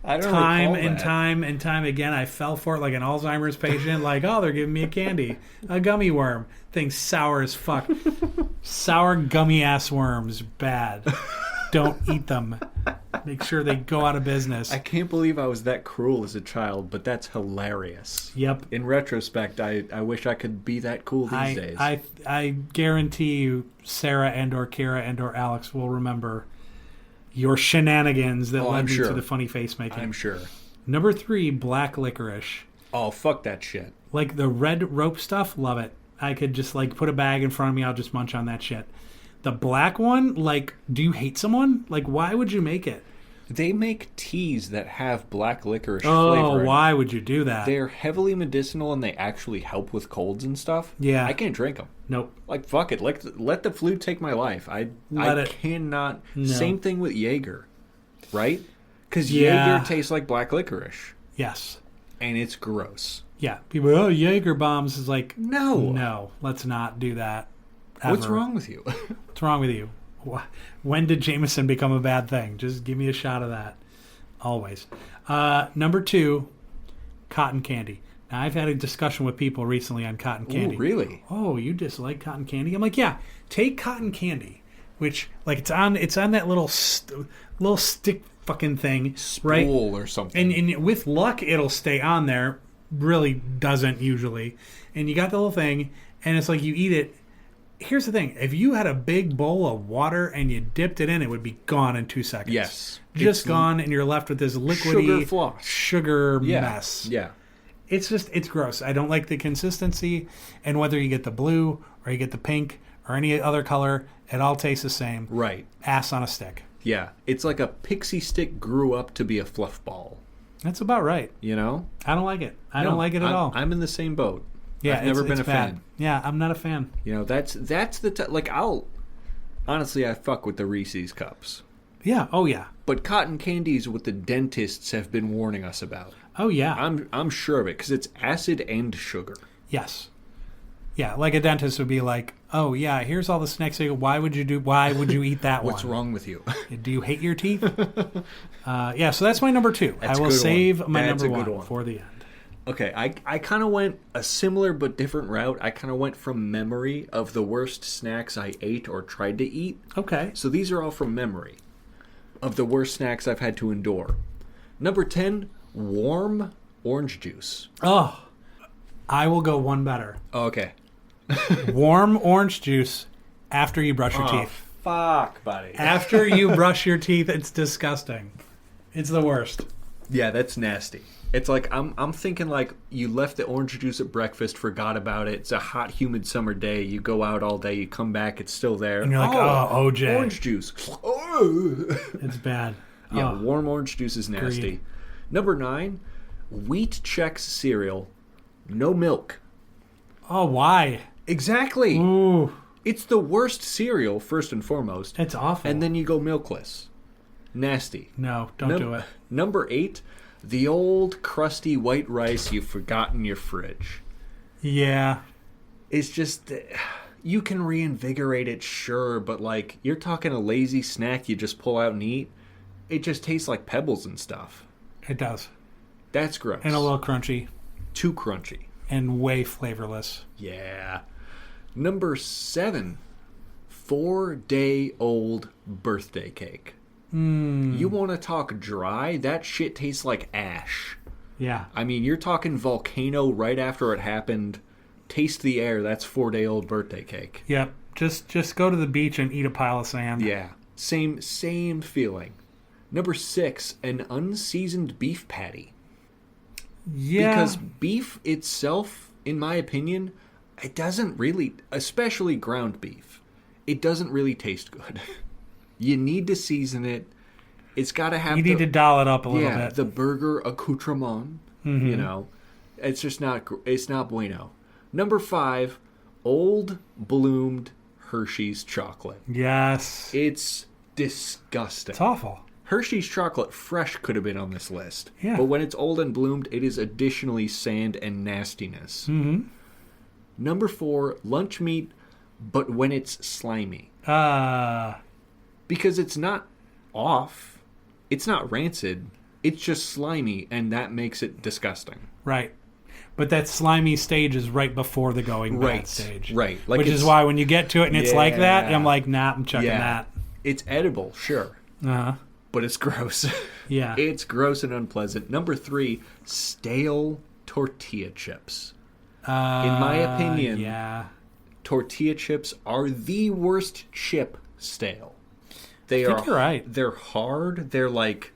I don't Time recall and that. time and time again, I fell for it like an Alzheimer's patient. Like, oh, they're giving me a candy. A gummy worm. Thing's sour as fuck. Sour gummy ass worms. Bad. Don't eat them. Make sure they go out of business. I can't believe I was that cruel as a child, but that's hilarious. Yep. In retrospect, I wish I could be that cool these days. I guarantee you Sarah and or Kira and or Alex will remember your shenanigans that led me to the funny face making. I'm sure. Number 3, black licorice. Oh, fuck that shit. Like the red rope stuff, love it. I could just like put a bag in front of me, I'll just munch on that shit. The black one, like, do you hate someone? Like, why would you make it? They make teas that have black licorice Oh, flavor. why would you do that? They're heavily medicinal and they actually help with colds and stuff. Yeah. I can't drink them. Nope. Like, fuck it. Let the flu take my life. I cannot. No. Same thing with Jaeger, right? Because Yeah. Jaeger tastes like black licorice. Yes. And it's gross. Yeah. People, oh, Jaeger bombs is like, No. no, let's not do that. What's ever. wrong with you? What's wrong with you? When did Jameson become a bad thing? Just give me a shot of that. Always. Number 2, cotton candy. Now, I've had a discussion with people recently on cotton candy. Ooh, really? Oh, you dislike cotton candy? I'm like, yeah. Take cotton candy, which like it's on that little stick fucking thing, right? Spool or something. And with luck, it'll stay on there. Really doesn't usually. And you got the little thing, and it's like you eat it. Here's the thing. If you had a big bowl of water and you dipped it in, it would be gone in 2 seconds. Yes. Just gone, and you're left with this liquidy sugar mess. Yeah. It's gross. I don't like the consistency, and whether you get the blue or you get the pink or any other color, it all tastes the same. Right. Ass on a stick. Yeah. It's like a pixie stick grew up to be a fluff ball. That's about right. You know? I don't like it. I don't like it at all. I'm in the same boat. Yeah, I've never been a bad. fan. Yeah, I'm not a fan. You know, that's like honestly, I fuck with the Reese's cups. Yeah. Oh yeah. But cotton candy is what the dentists have been warning us about. Oh yeah. I'm sure of it because it's acid and sugar. Yes. Yeah, like a dentist would be like, "Oh yeah, here's all the snacks. Why would you eat that one? What's wrong with you? Do you hate your teeth?" Yeah, so that's my number 2. That's I will a good save one. my That's number a good 1 one. for the end. Okay, I kind of went a similar but different route. I kind of went from memory of the worst snacks I ate or tried to eat. Okay. So these are all from memory of the worst snacks I've had to endure. Number 10, warm orange juice. Oh, I will go one better. Oh, okay. Warm orange juice after you brush your teeth. Fuck, buddy. After you brush your teeth, it's disgusting. It's the worst. Yeah, that's nasty. It's like I'm thinking like you left the orange juice at breakfast, forgot about it. It's a hot, humid summer day. You go out all day, you come back, it's still there. And you're like, oh OJ. Orange juice. Oh. It's bad. Yeah, Oh. warm orange juice is nasty. Agreed. Number 9, Wheat Chex cereal, no milk. Oh, why? Exactly. Ooh, It's the worst cereal, first and foremost. it's awful. And then you go milkless. Nasty. No, don't do it. Number 8, the old crusty white rice you've forgotten in your fridge. Yeah. It's just, you can reinvigorate it, sure, but like, you're talking a lazy snack you just pull out and eat. It just tastes like pebbles and stuff. It does. That's gross. And a little crunchy Too crunchy. and way flavorless. Yeah. Number 7, 4-day-old birthday cake. You want to talk dry? That shit tastes like ash. Yeah. I mean, you're talking volcano right after it happened. Taste the air. That's 4-day-old birthday cake. Yep. Just go to the beach and eat a pile of sand. Yeah. Same feeling. Number 6, an unseasoned beef patty. Yeah. Because beef itself, in my opinion, it doesn't really, especially ground beef, it doesn't really taste good. You need to season it. It's got to have you need to doll it up a little yeah, bit. the burger accoutrement. Mm-hmm. You know, it's just not. It's not bueno. Number 5, old bloomed Hershey's chocolate. Yes. It's disgusting. It's awful. Hershey's chocolate fresh could have been on this list. Yeah. But when it's old and bloomed, it is additionally sand and nastiness. Mm-hmm. Number 4, lunch meat, but when it's slimy. Because it's not off. It's not rancid. It's just slimy, and that makes it disgusting. Right. But that slimy stage is right before the going bad stage. Right. Like which is why when you get to it and it's like that, Yeah. I'm like, nah, I'm chucking that. It's edible, sure. Uh-huh. But it's gross. Yeah. It's gross and unpleasant. Number 3, stale tortilla chips. In my opinion, yeah. tortilla chips are the worst chip stale. They I think you're right. They're hard. They're like,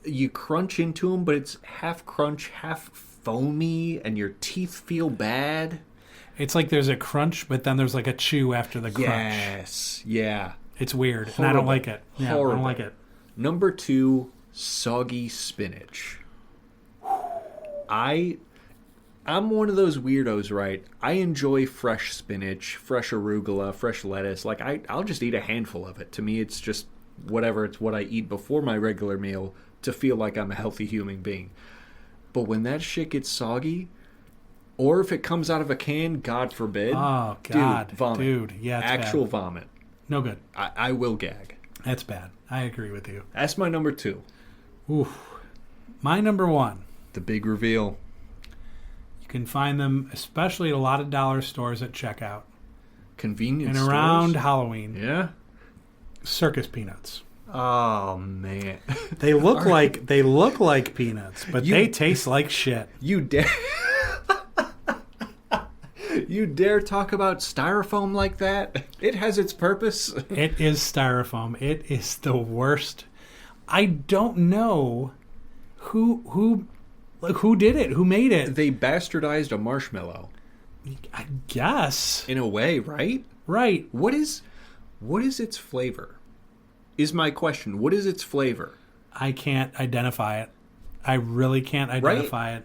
you crunch into them, but it's half crunch, half foamy, and your teeth feel bad. It's like there's a crunch, but then there's like a chew after the crunch. Yes. Yeah. It's weird, and I don't Horrible. like it. Yeah, I Horrible. don't like it. Number 2, soggy spinach. I'm one of those weirdos, right? I enjoy fresh spinach, fresh arugula, fresh lettuce. Like, I'll just eat a handful of it. To me, it's just whatever. It's what I eat before my regular meal to feel like I'm a healthy human being. But when that shit gets soggy, or if it comes out of a can, God forbid. Oh, God. Dude, vomit. Dude, yeah, it's Actual bad. vomit. No good. I will gag. That's bad. I agree with you. That's my number 2. Oof. My number 1. The big reveal. You can find them, especially at a lot of dollar stores at checkout. Convenience And stores. around Halloween. Yeah. Circus peanuts. Oh man. They look like peanuts, but they taste like shit. You dare You dare talk about styrofoam like that? It has its purpose. It is styrofoam. It is the worst. I don't know who did it? Who made it? They bastardized a marshmallow. I guess. In a way, right? Right. What is its flavor? Is my question. What is its flavor? I can't identify it. I really can't identify it.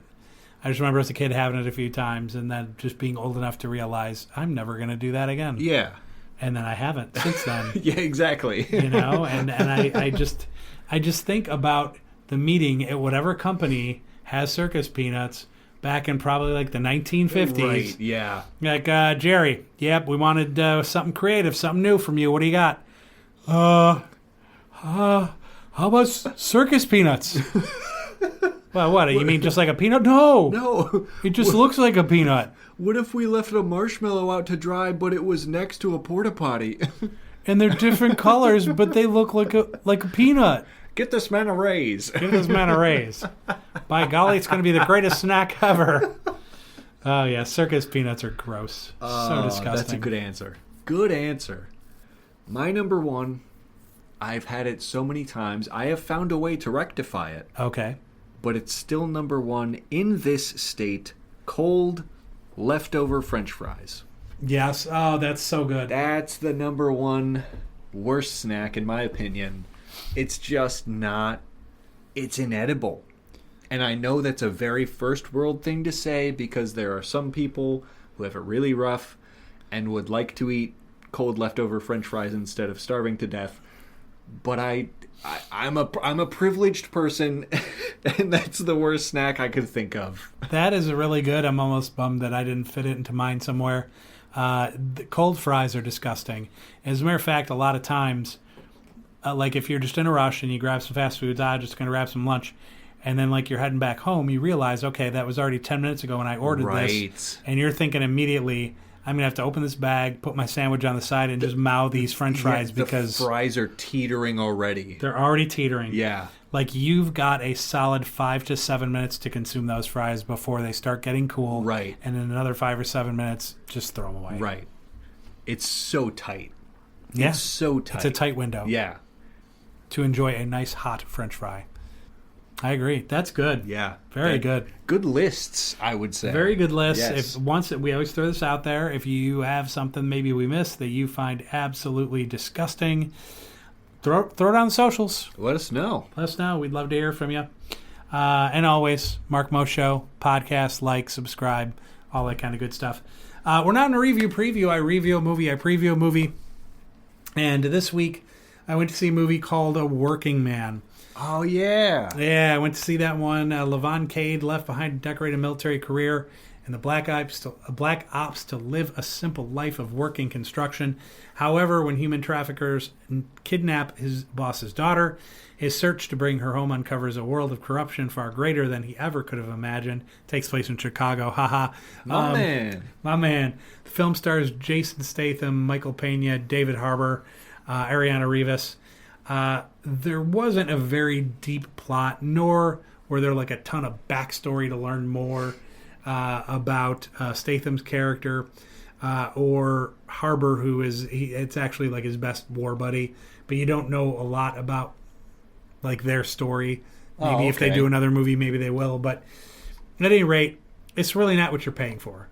I just remember as a kid having it a few times and then just being old enough to realize I'm never going to do that again. Yeah. And then I haven't since then. Yeah, exactly. And I just think about the meeting at whatever company has circus peanuts back in probably like the 1950s. Right, yeah. Like, Jerry, yep, we wanted something creative, something new from you. What do you got? How about circus peanuts? Well, what? You mean just like a peanut? No. It just looks like a peanut. What if we left a marshmallow out to dry, but it was next to a porta potty? And they're different colors, but they look like a peanut. Get this man a raise. Give this man a raise. By golly, it's going to be the greatest snack ever. Oh, yeah. Circus peanuts are gross. So disgusting. That's a good answer. Good answer. My number one, I've had it so many times. I have found a way to rectify it. Okay. But it's still number one in this state. Cold, leftover French fries. Yes. Oh, that's so good. That's the number one worst snack, in my opinion. It's just not... It's inedible. And I know that's a very first world thing to say because there are some people who have it really rough and would like to eat cold leftover French fries instead of starving to death. But I'm a privileged person, and that's the worst snack I could think of. That is really good. I'm almost bummed that I didn't fit it into mine somewhere. The cold fries are disgusting. As a matter of fact, a lot of times, like if you're just in a rush and you grab some fast foods, I'm just going to grab some lunch, and then like you're heading back home, you realize, okay, that was already 10 minutes ago when I ordered this, and you're thinking immediately, I'm going to have to open this bag, put my sandwich on the side, and just mow these French fries because... the fries are teetering already. They're already teetering. Yeah. Like, you've got a solid 5 to 7 minutes to consume those fries before they start getting cool. Right. And in another 5 or 7 minutes, just throw them away. Right. It's so tight. Yeah. It's so tight. It's a tight window. Yeah. To enjoy a nice hot French fry. I agree. That's good. Yeah. Very good. Good lists, I would say. Very good lists. Yes. We always throw this out there. If you have something maybe we missed that you find absolutely disgusting, throw it on the socials. Let us know. Let us know. We'd love to hear from you. And always, Mark Mo Show, podcast, like, subscribe, all that kind of good stuff. We're not in a review preview. I review a movie. I preview a movie. And this week, I went to see a movie called A Working Man. Oh, yeah. Yeah, I went to see that one. Levon Cade left behind a decorated military career and the black ops to live a simple life of working construction. However, when human traffickers kidnap his boss's daughter, his search to bring her home uncovers a world of corruption far greater than he ever could have imagined. Takes place in Chicago. Haha. My man. The film stars Jason Statham, Michael Pena, David Harbour, Ariana Rivas. There wasn't a very deep plot, nor were there like a ton of backstory to learn more about Statham's character or Harbour, who it's actually like his best war buddy, but you don't know a lot about like their story. Maybe if they do another movie, maybe they will. But at any rate, it's really not what you're paying for.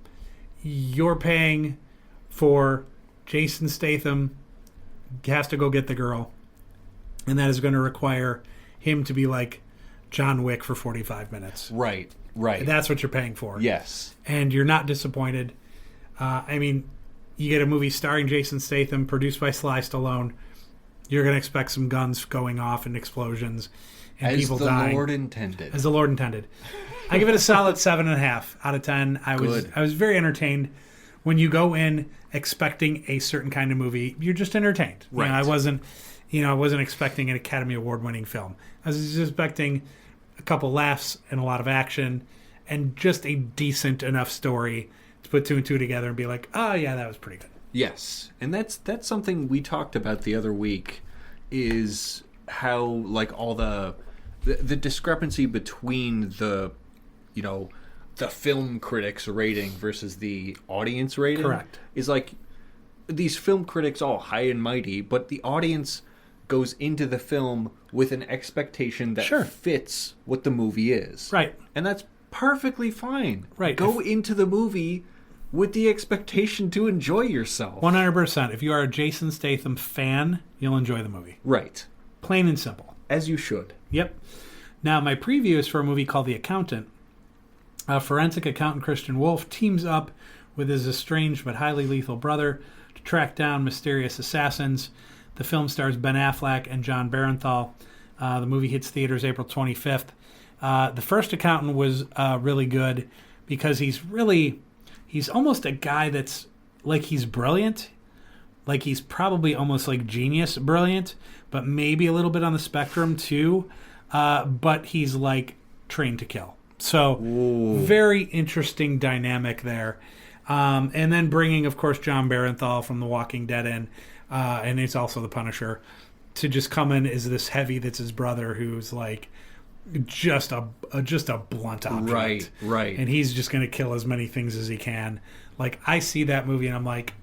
You're paying for Jason Statham has to go get the girl. And that is going to require him to be like John Wick for 45 minutes. Right. That's what you're paying for. Yes. And you're not disappointed. I mean, you get a movie starring Jason Statham, produced by Sly Stallone. You're going to expect some guns going off and explosions and people dying. As the Lord intended. As the Lord intended. I give it a solid 7.5 out of 10. I was very entertained. When you go in expecting a certain kind of movie, you're just entertained. Right. I wasn't expecting an Academy Award-winning film. I was just expecting a couple laughs and a lot of action and just a decent enough story to put two and two together and be like, oh, yeah, that was pretty good. Yes. And that's something we talked about the other week is how, like, all the discrepancy between the film critics rating versus the audience rating. Correct. Is like these film critics all high and mighty, but the audience goes into the film with an expectation that fits what the movie is. Right. And that's perfectly fine. Right. Go into the movie with the expectation to enjoy yourself. 100%. If you are a Jason Statham fan, you'll enjoy the movie. Right. Plain and simple. As you should. Yep. Now, my preview is for a movie called The Accountant. Forensic accountant Christian Wolff teams up with his estranged but highly lethal brother to track down mysterious assassins. The film stars Ben Affleck and John Barenthal. The movie hits theaters April 25th. The first accountant was really good because he's almost a guy that's like he's brilliant. Like he's probably almost like genius brilliant, but maybe a little bit on the spectrum too. But he's like trained to kill. So very interesting dynamic there. And then bringing, of course, John Barenthal from The Walking Dead in, and he's also the Punisher, to just come in as this heavy that's his brother who's like just a blunt object. Right. And he's just going to kill as many things as he can. Like, I see that movie and I'm like,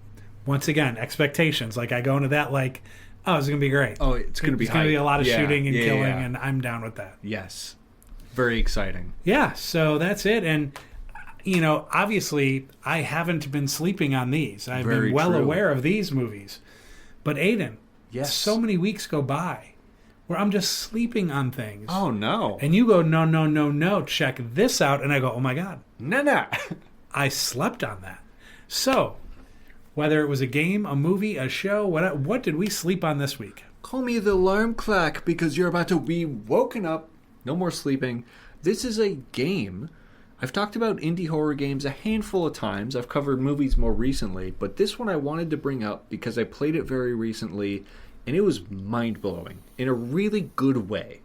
once again, expectations. Like, I go into that like, oh, it's going to be great. Oh, it's going to be It's going to be a lot of Yeah, shooting and yeah, killing, yeah. and I'm down with that. Yes. Very exciting. Yeah, so that's it. And, you know, obviously, I haven't been sleeping on these. I've Very been well true. aware of these movies. But, Aiden, Yes. so many weeks go by where I'm just sleeping on things. Oh, no. And you go, no, check this out. And I go, oh, my God. No. I slept on that. So, whether it was a game, a movie, a show, what did we sleep on this week? Call me the alarm clock because you're about to be woken up. No more sleeping. This is a game. I've talked about indie horror games a handful of times. I've covered movies more recently, but this one I wanted to bring up because I played it very recently, and it was mind-blowing in a really good way.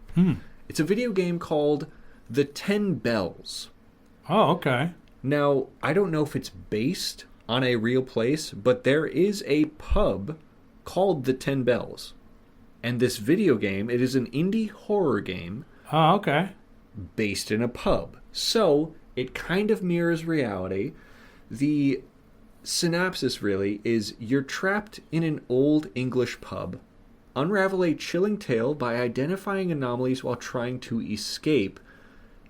It's a video game called The 10 Bells. Oh, okay. Now, I don't know if it's based on a real place, but there is a pub called The 10 Bells. And this video game, it is an indie horror game Oh, okay. based in a pub. So, it kind of mirrors reality. The synopsis really is you're trapped in an old English pub. Unravel a chilling tale by identifying anomalies while trying to escape.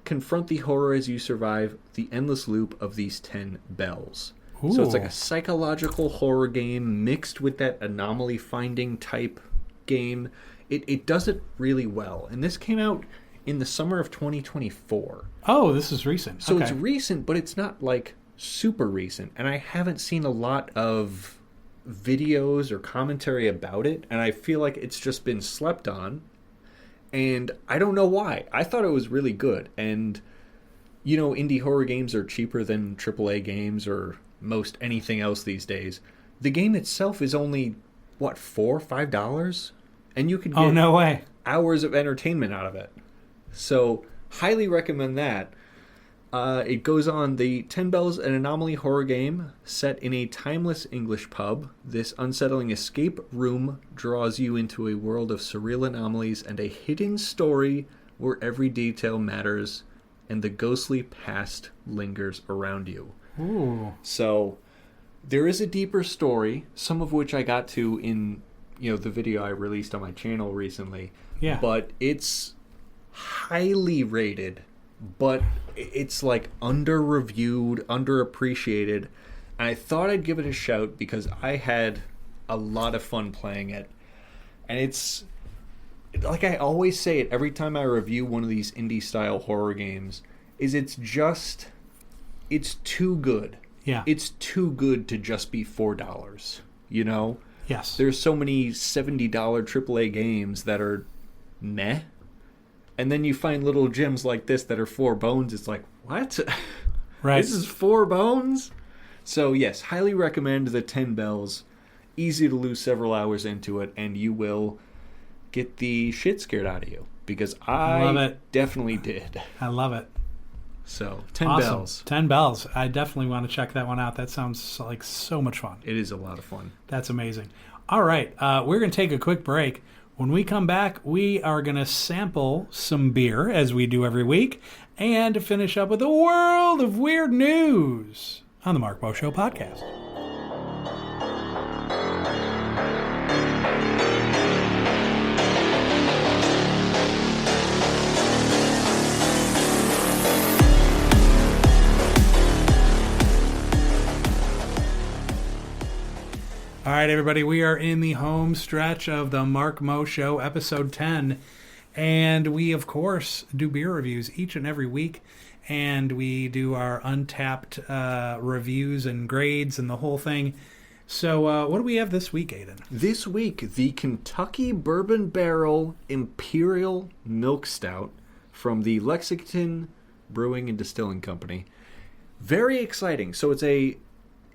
Confront the horror as you survive the endless loop of these 10 bells. So it's like Ooh. a psychological horror game mixed with that anomaly finding type game. It does it really well. And this came out in the summer of 2024. Oh, this is recent. So okay. it's recent, but it's not like super recent. And I haven't seen a lot of videos or commentary about it. And I feel like it's just been slept on. And I don't know why. I thought it was really good. And, you know, indie horror games are cheaper than AAA games or most anything else these days. The game itself is only, what, $4, $5? And you could get Oh, no way. hours of entertainment out of it. So, highly recommend that. It goes on the 10 Bells, an anomaly horror game set in a timeless English pub. This unsettling escape room draws you into a world of surreal anomalies and a hidden story where every detail matters and the ghostly past lingers around you. Ooh. So, there is a deeper story, some of which I got to in, you know, the video I released on my channel recently. Yeah. But it's highly rated, but it's like under-reviewed, underappreciated. And I thought I'd give it a shout because I had a lot of fun playing it. And it's, like I always say it every time I review one of these indie-style horror games, is it's too good. Yeah. It's too good to just be $4, you know? Yes. There's so many $70 AAA games that are meh. And then you find little gems like this that are $4. It's like, what? Right. This is $4? So, yes, highly recommend the 10 Bells. Easy to lose several hours into it, and you will get the shit scared out of you. Because Love I it. definitely did. I love it. So, 10 Awesome. Bells. 10 Bells. I definitely want to check that one out. That sounds like so much fun. It is a lot of fun. That's amazing. All right. We're going to take a quick break. When we come back, we are going to sample some beer, as we do every week, and finish up with a world of weird news on the Mark Moe Show podcast. All right, everybody, we are in the home stretch of the Mark Moe Show, episode 10. And we, of course, do beer reviews each and every week. And we do our Untapped reviews and grades and the whole thing. So what do we have this week, Aiden? This week, the Kentucky Bourbon Barrel Imperial Milk Stout from the Lexington Brewing and Distilling Company. Very exciting. So it's a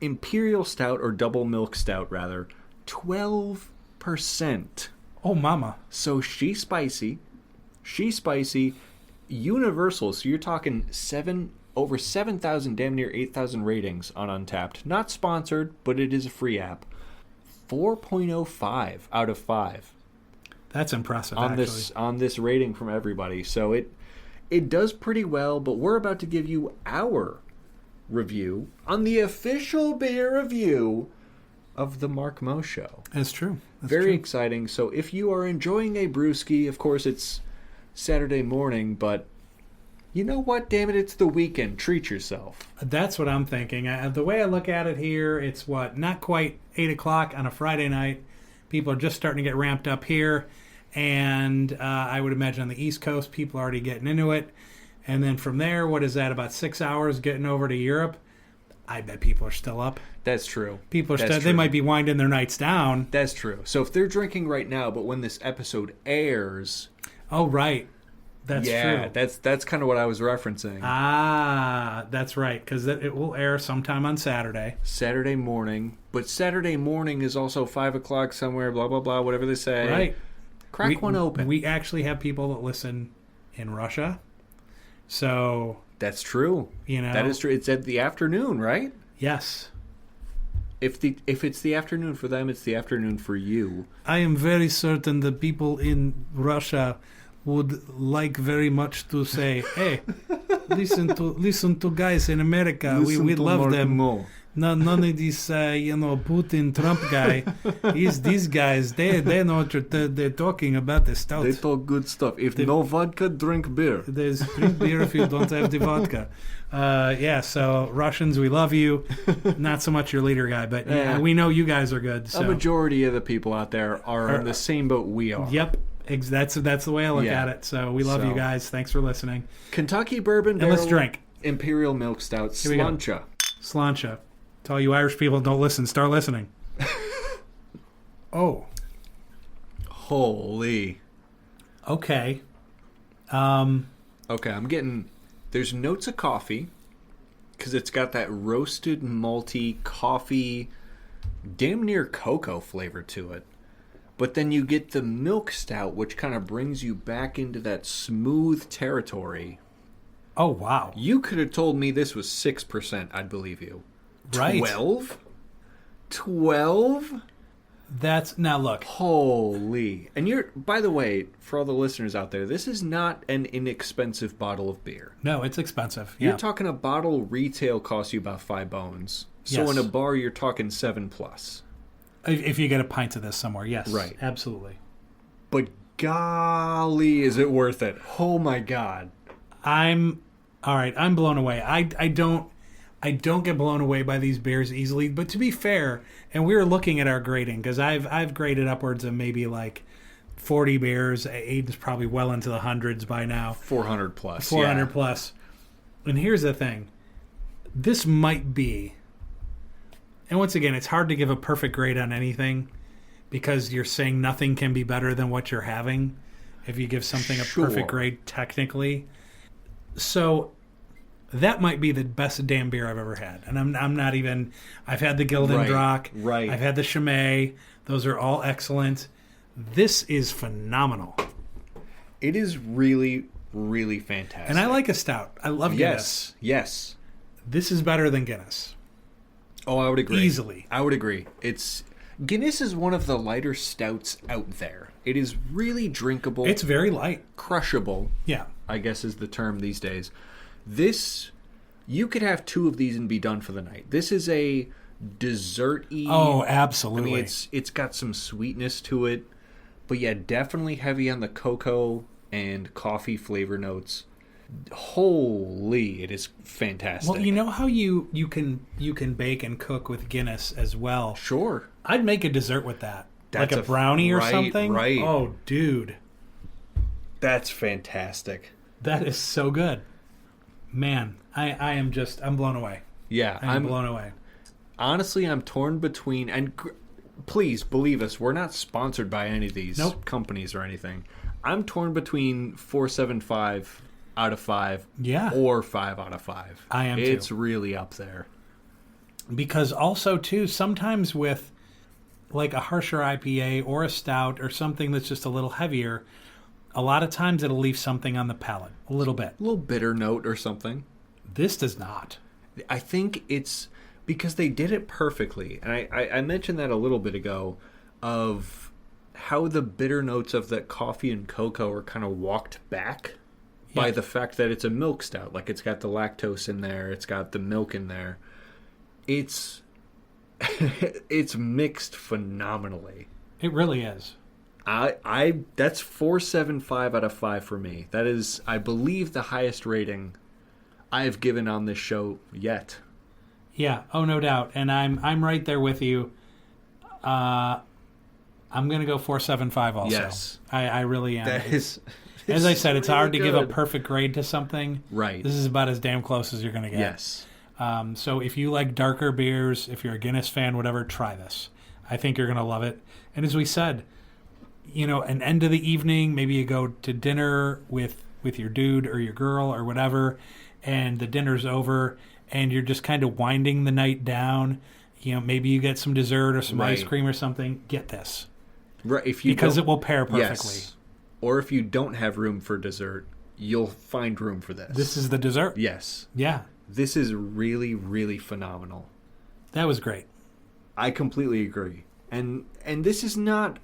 Imperial Stout, or double milk stout, rather. 12%. Oh, mama. So she's spicy. Universal. So you're talking over 7,000, damn near 8,000 ratings on Untapped. Not sponsored, but it is a free app. 4.05 out of 5. That's impressive, on actually. On this rating from everybody. So it does pretty well, but we're about to give you our review on the official beer review of the Mark Mo Show. That's true. Very exciting. So if you are enjoying a brewski, of course it's Saturday morning, but you know what? Damn it, it's the weekend. Treat yourself. That's what I'm thinking. The way I look at it here, it's not quite 8 o'clock on a Friday night. People are just starting to get ramped up here. And I would imagine on the East Coast, people are already getting into it. And then from there, what is that, about 6 hours getting over to Europe? I bet people are still up. That's true. People are they might be winding their nights down. That's true. So if they're drinking right now, but when this episode airs... Oh, right. That's true. Yeah, that's kind of what I was referencing. Ah, that's right, because it will air sometime on Saturday. Saturday morning. But Saturday morning is also 5 o'clock somewhere, blah, blah, blah, whatever they say. Right. Crack one open. We actually have people that listen in Russia. So... That's true. You know, that is true. It's at the afternoon, right? Yes. If it's the afternoon for them, it's the afternoon for you. I am very certain the people in Russia would like very much to say, "Hey, listen to guys in America. We love Mark them. Mo. None of this Putin Trump guy. These guys. They know what they're talking about. The stout. They talk good stuff. If no vodka, drink beer. There's drink beer if you don't have the vodka." Yeah, so Russians, we love you. Not so much your leader guy, but yeah, we know you guys are good. So. A majority of the people out there are in the same boat we are. Yep, that's the way I look at it. So we love you guys. Thanks for listening. Kentucky Bourbon Barrel. And let's drink. Imperial Milk Stout. Slancha. Slancha. To all you Irish people don't listen, start listening. Oh. Holy. Okay. Okay, I'm getting... There's notes of coffee, because it's got that roasted, malty, coffee, damn near cocoa flavor to it. But then you get the milk stout, which kind of brings you back into that smooth territory. Oh, wow. You could have told me this was 6%, I'd believe you. Right. 12? 12? Now look. Holy. And by the way, for all the listeners out there, this is not an inexpensive bottle of beer. No, it's expensive. You're talking a bottle retail costs you about $5. So in a bar, you're talking $7+. If you get a pint of this somewhere, yes. Right. Absolutely. But golly, is it worth it? Oh my God. I'm blown away. I don't get blown away by these beers easily, but to be fair, and we were looking at our grading, because I've graded upwards of maybe like 40 beers. Aiden's probably well into the hundreds by now. 400 plus. 400 plus. And here's the thing. This might be, and once again, it's hard to give a perfect grade on anything, because you're saying nothing can be better than what you're having if you give something a perfect grade technically. So... that might be the best damn beer I've ever had. And I'm not even... I've had the Gildan Drock. Right. I've had the Chimay. Those are all excellent. This is phenomenal. It is really, really fantastic. And I like a stout. I love Guinness. Yes. This is better than Guinness. Oh, I would agree. Easily. I would agree. Guinness is one of the lighter stouts out there. It is really drinkable. It's very light. Crushable. Yeah. I guess is the term these days. This, you could have 2 of these and be done for the night. This is a dessert-y. Oh, absolutely. I mean, it's got some sweetness to it, but yeah, definitely heavy on the cocoa and coffee flavor notes. Holy, it is fantastic. Well, you know how you can bake and cook with Guinness as well. Sure. I'd make a dessert with that. That's like a brownie or something. Right. Oh, dude. That's fantastic. That is so good. Man, I'm blown away. Yeah, I'm blown away. Honestly, I'm torn between, and please believe us, we're not sponsored by any of these companies or anything. I'm torn between 4.75 out of 5 or 5 out of 5. I am too. It's really up there. Because also, too, sometimes with like a harsher IPA or a stout or something that's just a little heavier, a lot of times it'll leave something on the palate. A little bit. A little bitter note or something. This does not. I think it's because they did it perfectly. And I mentioned that a little bit ago of how the bitter notes of that coffee and cocoa are kind of walked back by the fact that it's a milk stout. Like, it's got the lactose in there. It's got the milk in there. It's it's mixed phenomenally. It really is. That's 4.75 out of 5 for me. That is, I believe, the highest rating I have given on this show yet. Yeah. Oh, no doubt. And I'm right there with you. I'm going to go 4.75 also. Yes. I really am. That is... As I said, it's really hard to give a good. perfect grade to something. Right. This is about as damn close as you're going to get. Yes. So if you like darker beers, if you're a Guinness fan, whatever, try this. I think you're going to love it. And as we said, you know, an end of the evening, maybe you go to dinner with your dude or your girl or whatever, and the dinner's over, and you're just kind of winding the night down. You know, maybe you get some dessert or some ice cream or something. Get this. Right. Because it will pair perfectly. Yes. Or if you don't have room for dessert, you'll find room for this. This is the dessert. Yes. Yeah. This is really, really phenomenal. That was great. I completely agree. And this is not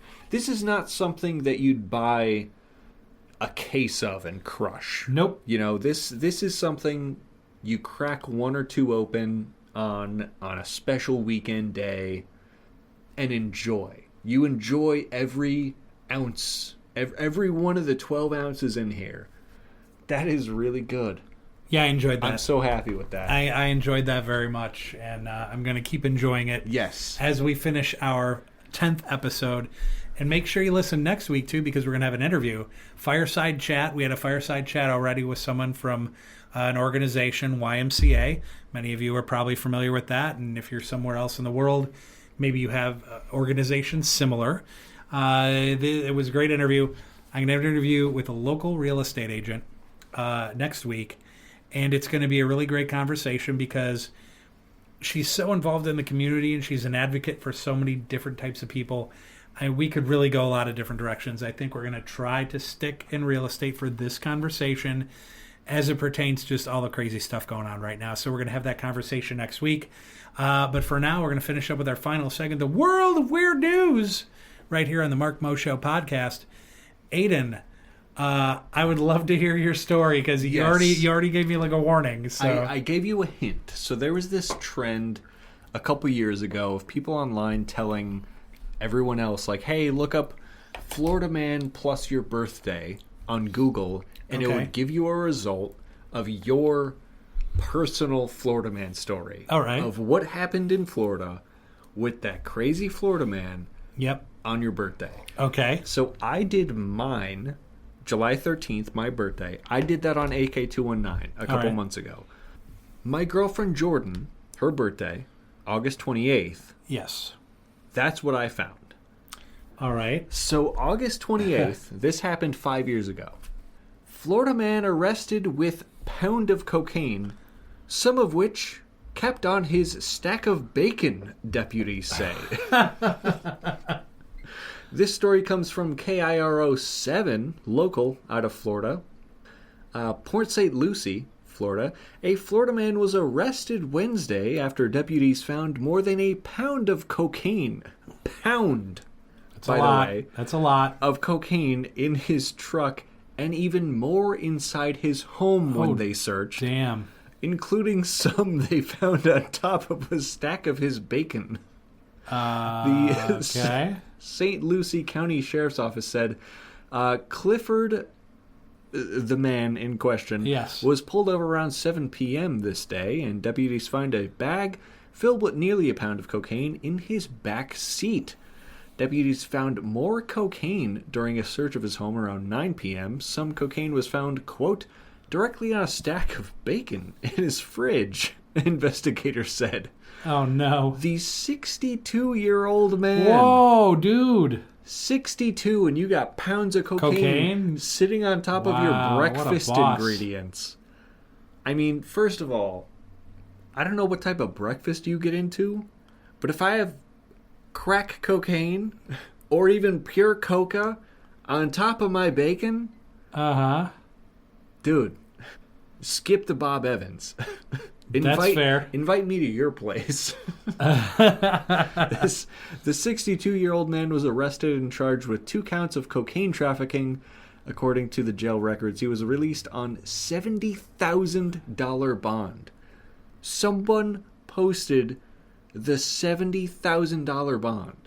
something that you'd buy a case of and crush. Nope. You know, this is something you crack one or two open on a special weekend day and enjoy. You enjoy every ounce, every one of the 12 ounces in here. That is really good. Yeah, I enjoyed that. I'm so happy with that. I enjoyed that very much, and I'm going to keep enjoying it. Yes. As we finish our 10th episode. And make sure you listen next week, too, because we're going to have an interview. Fireside chat. We had a fireside chat already with someone from an organization, YMCA. Many of you are probably familiar with that. And if you're somewhere else in the world, maybe you have organizations similar. It was a great interview. I'm going to interview with a local real estate agent next week. And it's going to be a really great conversation because she's so involved in the community and she's an advocate for so many different types of people. And we could really go a lot of different directions. I think we're going to try to stick in real estate for this conversation as it pertains to just all the crazy stuff going on right now. So we're going to have that conversation next week. But for now, we're going to finish up with our final segment, the World of Weird News, right here on the Mark Mo Show podcast. Aiden, I would love to hear your story because you already gave me like a warning. So I gave you a hint. So there was this trend a couple years ago of people online telling everyone else, like, hey, look up Florida Man plus your birthday on Google, and it would give you a result of your personal Florida Man story. All right. Of what happened in Florida with that crazy Florida Man on your birthday. Okay. So I did mine July 13th, my birthday. I did that on AK219 a couple months ago. My girlfriend Jordan, her birthday, August 28th. Yes. That's what I found. All right. So August 28th, this happened 5 years ago. Florida man arrested with pound of cocaine, some of which kept on his stack of bacon, deputies say. This story comes from KIRO 7, local, out of Florida. Port St. Lucie, Florida. A Florida man was arrested Wednesday after deputies found more than a pound of cocaine. Pound, That's by a lot. the way. That's a lot. Of cocaine in his truck and even more inside his home when they searched. Damn. Including some they found on top of a stack of his bacon. Okay. St. Lucie County Sheriff's Office said Clifford, the man in question, was pulled over around 7 p.m. this day, and deputies find a bag filled with nearly a pound of cocaine in his back seat. Deputies found more cocaine during a search of his home around 9 p.m. Some cocaine was found, quote, directly on a stack of bacon in his fridge, investigators said. Oh, no. The 62-year-old man. Whoa, dude. 62, and you got pounds of cocaine sitting on top of your breakfast ingredients. I mean, first of all, I don't know what type of breakfast you get into, but if I have crack cocaine or even pure coca on top of my bacon, dude, skip the Bob Evans. That's fair. Invite me to your place. The 62-year-old man was arrested and charged with 2 counts of cocaine trafficking. According to the jail records, he was released on $70,000 bond. Someone posted the $70,000 bond,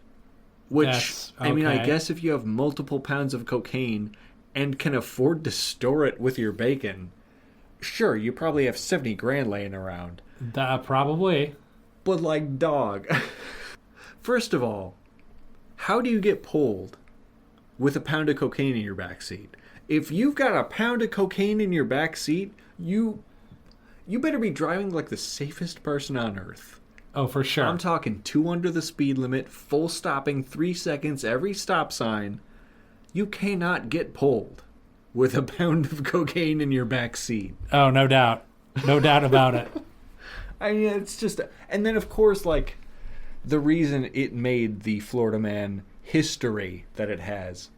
which, I mean, I guess if you have multiple pounds of cocaine and can afford to store it with your bacon, sure, you probably have 70 grand laying around. Probably. But, like, dog. First of all, how do you get pulled with a pound of cocaine in your backseat? If you've got a pound of cocaine in your backseat, you better be driving like the safest person on earth. Oh, for sure. I'm talking 2 under the speed limit, full stopping, 3 seconds, every stop sign. You cannot get pulled with a pound of cocaine in your back seat. Oh, no doubt. No doubt about it. I mean, it's just... And then, of course, like, the reason it made the Florida man history that it has,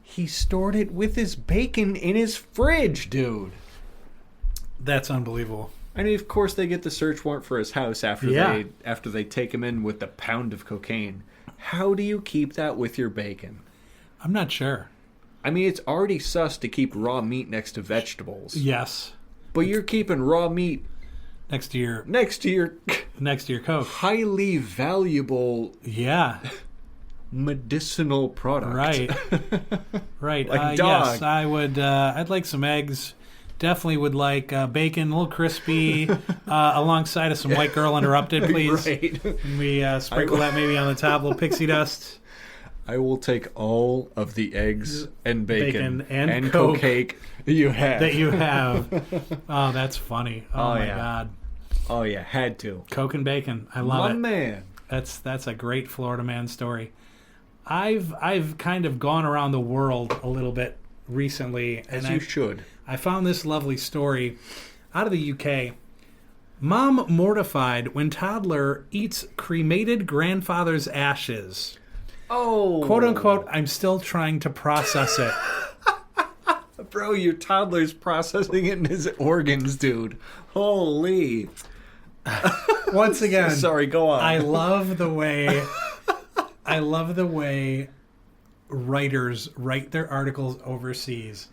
he stored it with his bacon in his fridge, dude. That's unbelievable. I mean, of course, they get the search warrant for his house after they take him in with the pound of cocaine. How do you keep that with your bacon? I'm not sure. I mean, it's already sus to keep raw meat next to vegetables. Yes. But you're keeping raw meat next to your Coke. Highly valuable medicinal product. Right. Right. Like dog. Yes, I would I'd like some eggs. Definitely would like bacon, a little crispy, alongside of some White Girl Interrupted, please. Right. And we sprinkle that maybe on the top, a little pixie dust. I will take all of the eggs and bacon and Coke cake you have. That you have. Oh, that's funny. Oh my God. Oh, yeah. Had to. Coke and bacon. I love it. My man. That's a great Florida man story. I've kind of gone around the world a little bit recently. As you should. I found this lovely story out of the UK. Mom mortified when toddler eats cremated grandfather's ashes. Oh. Quote unquote, I'm still trying to process it. Bro, your toddler's processing it in his organs, dude. Holy. Once again. Sorry, go on. I love the way writers write their articles overseas.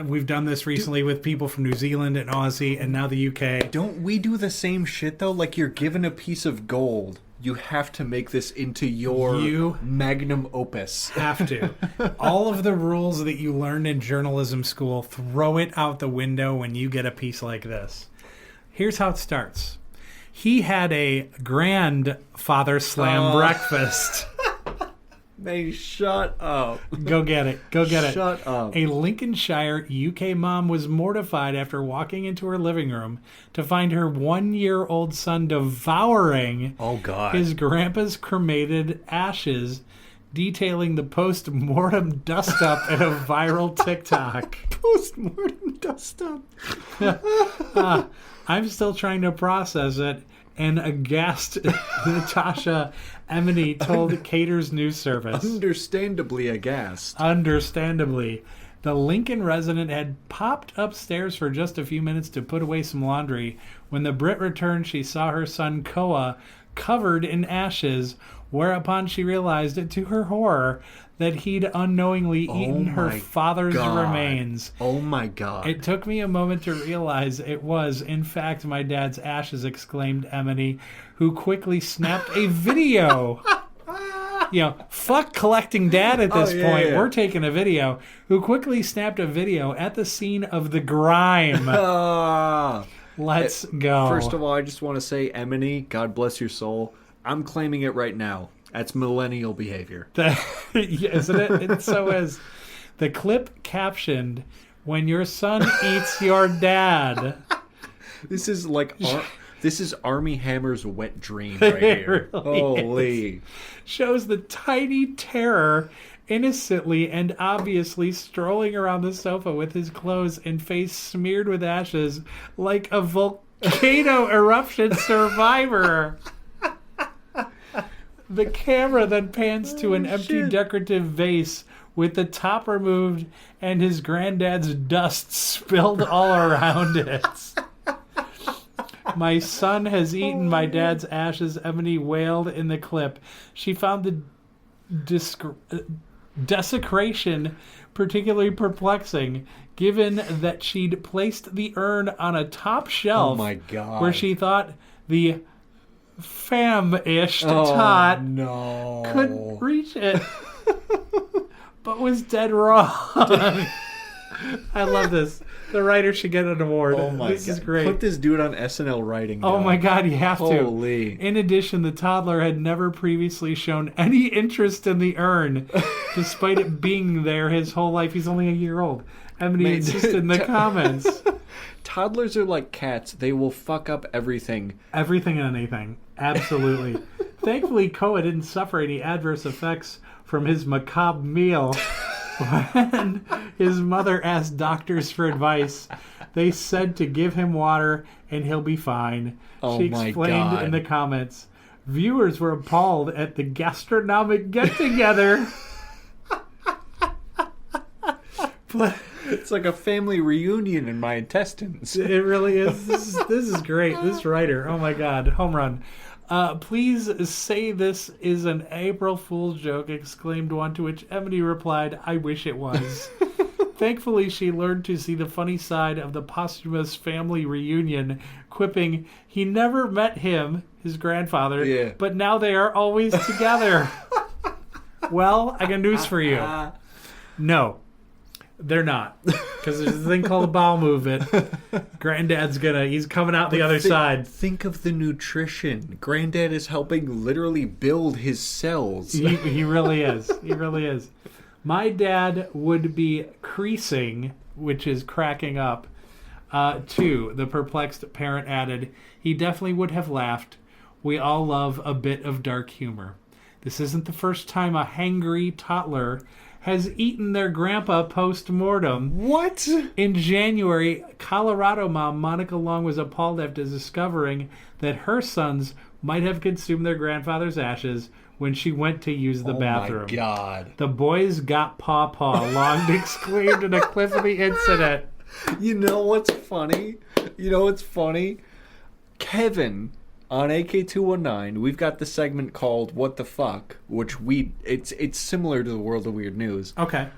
We've done this recently with people from New Zealand and Aussie and now the UK. Don't we do the same shit, though? Like, you're given a piece of gold. You have to make this into your magnum opus. Have to. All of the rules that you learned in journalism school, throw it out the window when you get a piece like this. Here's how it starts. He had a grandfather slam breakfast. May shut up. Go get it. Shut up. A Lincolnshire UK mom was mortified after walking into her living room to find her 1-year-old son devouring his grandpa's cremated ashes, detailing the post-mortem dust-up in a viral TikTok. Post-mortem dust-up. I'm still trying to process it. And aghast, Natasha Emini told Cater's news service. Understandably aghast. Understandably. The Lincoln resident had popped upstairs for just a few minutes to put away some laundry. When the Brit returned, she saw her son Koa covered in ashes, whereupon she realized, to her horror, that he'd unknowingly eaten her father's remains. Oh my God. It took me a moment to realize it was, in fact, my dad's ashes, exclaimed Emily, who quickly snapped a video. Fuck collecting dad at this point. Yeah. We're taking a video. Who quickly snapped a video at the scene of the grime. Let's go. First of all, I just want to say, Emily, God bless your soul. I'm claiming it right now. That's millennial behavior. Isn't it? It so is. The clip captioned, "When your son eats your dad." This is this is Army Hammer's wet dream right here. Really Holy. is. Shows the tiny terror innocently and obviously strolling around the sofa with his clothes and face smeared with ashes like a volcano eruption survivor. The camera then pans to an empty decorative vase with the top removed and his granddad's dust spilled all around it. "My son has eaten my dad's ashes," Emily wailed in the clip. She found the desecration particularly perplexing, given that she'd placed the urn on a top shelf. Oh my God. Where she thought the famished tot couldn't reach it, but was dead wrong. I love this. The writer should get an award. Oh my This God. is great. Put this dude on SNL writing. Oh dog. my God, you have to. Holy. In addition, the toddler had never previously shown any interest in the urn, despite it being there his whole life. He's only a year old. Emily insisted in the comments. Toddlers are like cats. They will fuck up everything. Everything and anything. Absolutely. Thankfully, Koa didn't suffer any adverse effects from his macabre meal. When his mother asked doctors for advice, they said to give him water and he'll be fine. Oh She my explained God. in the comments. Viewers were appalled at the gastronomic get-together. It's like a family reunion in my intestines. It really is. This is great. This writer, oh my God, home run. "Please say this is an April Fool's joke," exclaimed one, to which Emily replied, "I wish it was." Thankfully, she learned to see the funny side of the posthumous family reunion, quipping, "He never met him," his grandfather, "but now they are always together." Well, I got news for you. No, they're not. Because there's a thing called a bowel movement. Granddad's he's coming out the other side. Think of the nutrition. Granddad is helping literally build his cells. He really is. He really is. "My dad would be creasing," which is cracking up, too, the perplexed parent added. "He definitely would have laughed. We all love a bit of dark humor. This isn't the first time a hangry toddler has eaten their grandpa post-mortem." What? In January, Colorado mom Monica Long was appalled after discovering that her sons might have consumed their grandfather's ashes when she went to use the bathroom. Oh my God. "The boys got pawpaw," Long exclaimed in a clip of the incident. You know what's funny? Kevin on AK219, we've got the segment called What the Fuck, which it's similar to the World of Weird News. Okay.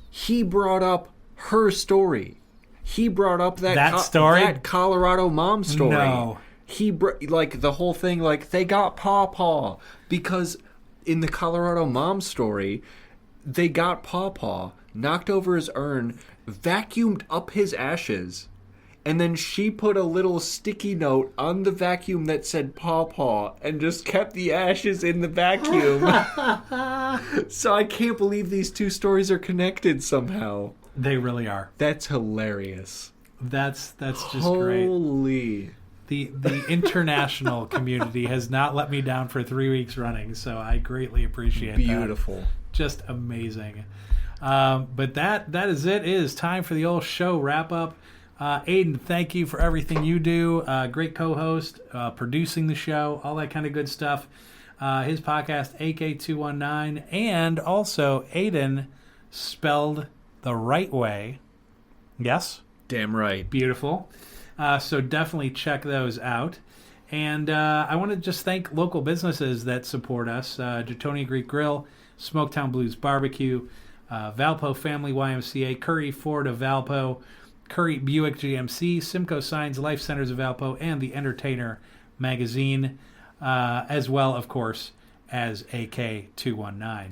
He brought up her story. He brought up that story? that Colorado mom story. No. He the whole thing, like, they got pawpaw because in the Colorado mom story, they got pawpaw, knocked over his urn, vacuumed up his ashes, and then she put a little sticky note on the vacuum that said pawpaw and just kept the ashes in the vacuum. So I can't believe these two stories are connected somehow. They really are. That's hilarious. That's just great. Holy. The international community has not let me down for 3 weeks running, so I greatly appreciate that. Beautiful. Just amazing. But that is it. It is time for the old show wrap up. Aiden, thank you for everything you do. Great co-host, producing the show, all that kind of good stuff. His podcast, AK219, and also Aiden spelled the right way. Yes? Damn right. Beautiful. So definitely check those out. And I want to just thank local businesses that support us. Jatonia Greek Grill, Smoketown Blues Barbecue, Valpo Family YMCA, Curry Ford of Valpo, Curry Buick GMC, Simcoe Signs, Life Centers of Valpo, and The Entertainer magazine, as well, of course, as AK219.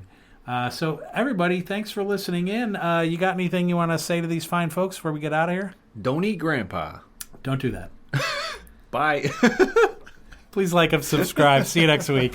So everybody, thanks for listening in. You got anything you want to say to these fine folks before we get out of here? Don't eat grandpa. Don't do that. Bye. Please like and subscribe. See you next week.